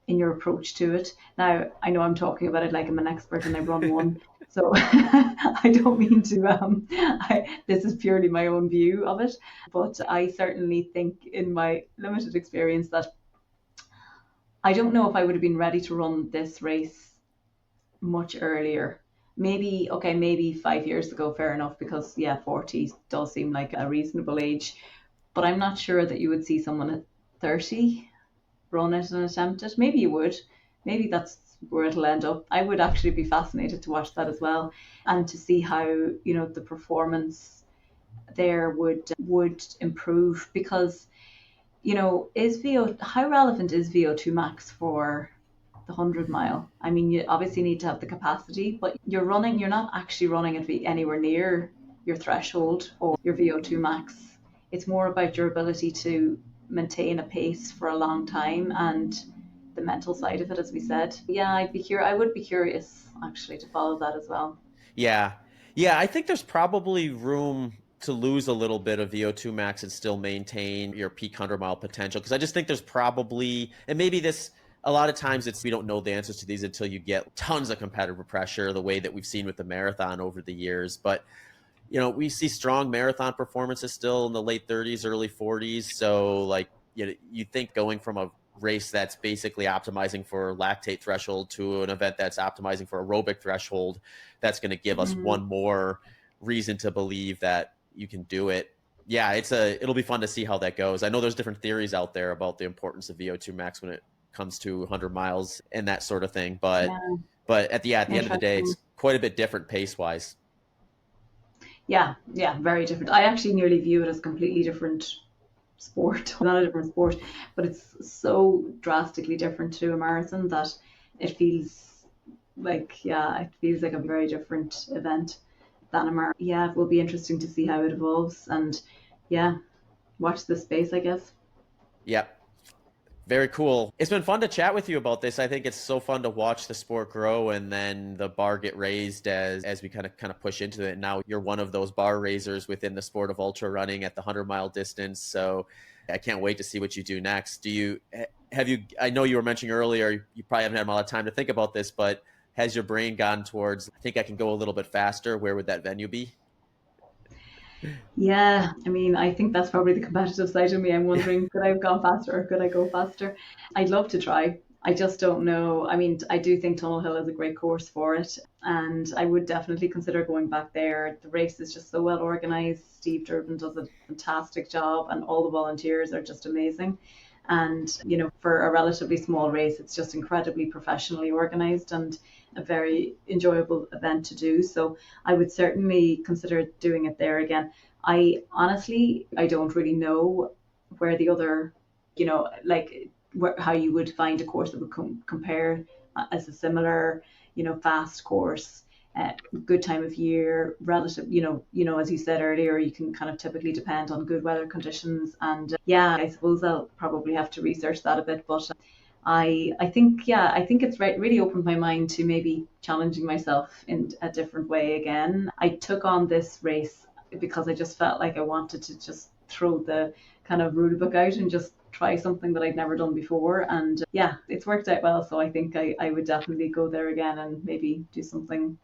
in your approach to it. Now, I know I'm talking about it like I'm an expert and I run one, so I don't mean to. This is purely my own view of it, but I certainly think, in my limited experience, that I don't know if I would have been ready to run this race much earlier. Maybe, okay, maybe 5 years ago, fair enough, because yeah, 40 does seem like a reasonable age. But I'm not sure that you would see someone at 30 run it and attempt it. Maybe you would. Maybe that's where it'll end up. I would actually be fascinated to watch that as well, and to see how, the performance there would improve, because is VO how relevant is VO2 max for the 100-mile? I mean, you obviously need to have the capacity, but you're not actually running at anywhere near your threshold or your VO2 max. It's more about your ability to maintain a pace for a long time, and the mental side of it, as we said. Yeah, I would be curious actually to follow that as well. Yeah. Yeah, I think there's probably room to lose a little bit of VO2 max and still maintain your peak 100-mile potential. Because I just think there's probably, and maybe this a lot of times we don't know the answers to these until you get tons of competitive pressure, the way that we've seen with the marathon over the years. But we see strong marathon performances still in the late 30s, early 40s. So like, you think going from a race that's basically optimizing for lactate threshold to an event that's optimizing for aerobic threshold, that's going to give us Mm, one more reason to believe that you can do it. Yeah, it'll be fun to see how that goes. I know there's different theories out there about the importance of VO2 max when it comes to 100 miles and that sort of thing. But yeah, at the end of the day, interesting. it's quite a bit different pace wise. Yeah, yeah, very different. I actually nearly view it as completely different sport, not a different sport, but it's so drastically different to a marathon that it feels yeah, it feels like a very different event than a marathon. Yeah, it will be interesting to see how it evolves and yeah, watch the space, I guess. Yeah, very cool. It's been fun to chat with you about this. I think it's so fun to watch the sport grow and then the bar get raised as we kind of push into it. Now you're one of those bar raisers within the sport of ultra running at the 100-mile distance. So I can't wait to see what you do next. I know you were mentioning earlier, you probably haven't had a lot of time to think about this, but has your brain gone towards, I think I can go a little bit faster? Where would that venue be? Yeah, I mean, I think that's probably the competitive side of me. I'm wondering, could I have gone faster or could I go faster? I'd love to try. I just don't know. I mean, I do think Tunnel Hill is a great course for it, and I would definitely consider going back there. The race is just so well organized. Steve Durbin does a fantastic job, and all the volunteers are just amazing. And, for a relatively small race, it's just incredibly professionally organized and a very enjoyable event to do. So I would certainly consider doing it there again. I don't really know where the other, how you would find a course that would compare as a similar, fast course. Good time of year, relative, as you said earlier, you can kind of typically depend on good weather conditions, and yeah, I suppose I'll probably have to research that a bit, but I think, yeah, I think it's really opened my mind to maybe challenging myself in a different way again. I took on this race because I just felt like I wanted to just throw the kind of rule book out and just try something that I'd never done before. And yeah, it's worked out well. So I think I would definitely go there again and maybe do something.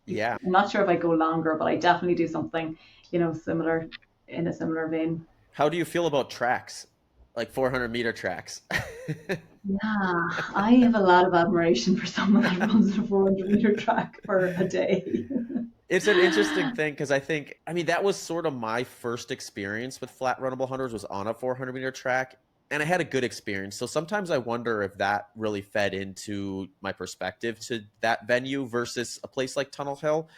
Yeah. I'm not sure if I go longer, but I definitely do something, similar in a similar vein. How do you feel about tracks, like 400-meter tracks? Yeah, I have a lot of admiration for someone that runs a 400-meter track for a day. It's an interesting thing because I mean, that was sort of my first experience with flat runnable hunters was on a 400-meter track, and I had a good experience. So sometimes I wonder if that really fed into my perspective to that venue versus a place like Tunnel Hill.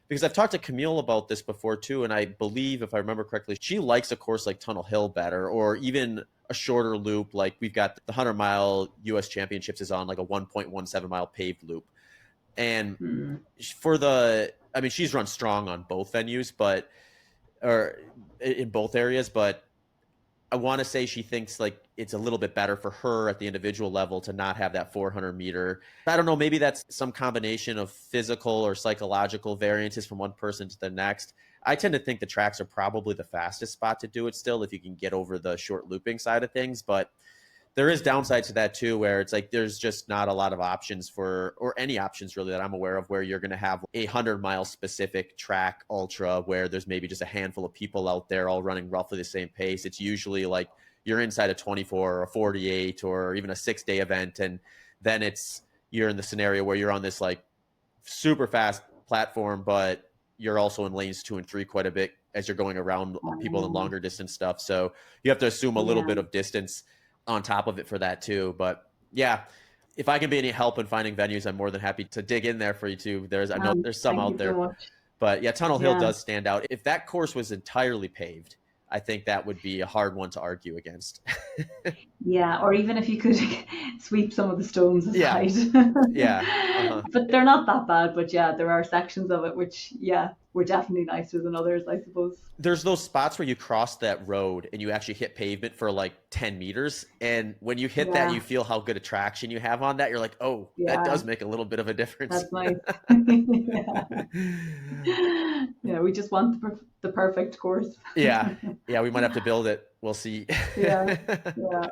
Because I've talked to Camille about this before too, and I believe, if I remember correctly, she likes a course like Tunnel Hill better, or even a shorter loop. Like we've got the 100-mile U.S. Championships is on like a 1.17-mile paved loop, and Hmm. I mean, she's run strong on both venues, or in both areas, but I want to say she thinks like it's a little bit better for her at the individual level to not have that 400-meter. I don't know. Maybe that's some combination of physical or psychological variances from one person to the next. I tend to think the tracks are probably the fastest spot to do it still if you can get over the short looping side of things. But there is downsides to that too, where it's like there's just not a lot of options or any options really that I'm aware of where you're going to have a 100-mile specific track ultra where there's maybe just a handful of people out there all running roughly the same pace. It's usually like you're inside a 24 or a 48 or even a 6-day event. And then you're in the scenario where you're on this like super fast platform, but you're also in lanes 2 and 3 quite a bit as you're going around people in longer distance stuff. So you have to assume a little Yeah. bit of distance on top of it for that too. But yeah, if I can be any help in finding venues, I'm more than happy to dig in there for you too. I know there's some Thank out you so there, much. but yeah, Tunnel Hill Yeah. does stand out. If that course was entirely paved, I think that would be a hard one to argue against. Yeah. Or even if you could sweep some of the stones Yeah, aside. yeah, uh-huh. But they're not that bad. But yeah, there are sections of it which, yeah, were definitely nicer than others, I suppose. There's those spots where you cross that road and you actually hit pavement for like 10 meters. And when you hit that, Yeah. you feel how good a traction you have on that. You're like, oh, that Yeah. does make a little bit of a difference. That's nice. Yeah. Yeah. We just want the perfect course. Yeah. Yeah. We might have to build it. We'll see. Yeah. Yeah.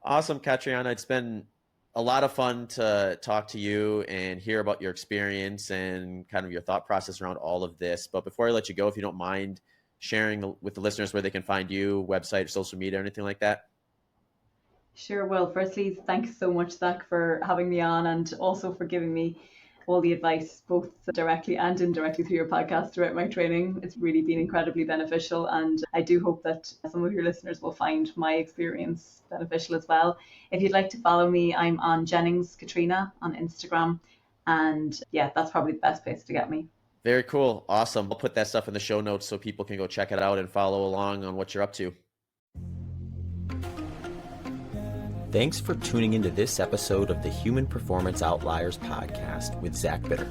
Awesome, Catriona. It's been a lot of fun to talk to you and hear about your experience and kind of your thought process around all of this. But before I let you go, if you don't mind sharing with the listeners where they can find you, website, social media, anything like that. Sure. Well, firstly, thanks so much, Zach, for having me on and also for giving me all the advice, both directly and indirectly through your podcast throughout my training. It's really been incredibly beneficial. And I do hope that some of your listeners will find my experience beneficial as well. If you'd like to follow me, I'm on Jennings Caitriona on Instagram. And yeah, that's probably the best place to get me. Very cool. Awesome. I'll put that stuff in the show notes so people can go check it out and follow along on what you're up to. Thanks for tuning into this episode of the Human Performance Outliers podcast with Zach Bitter.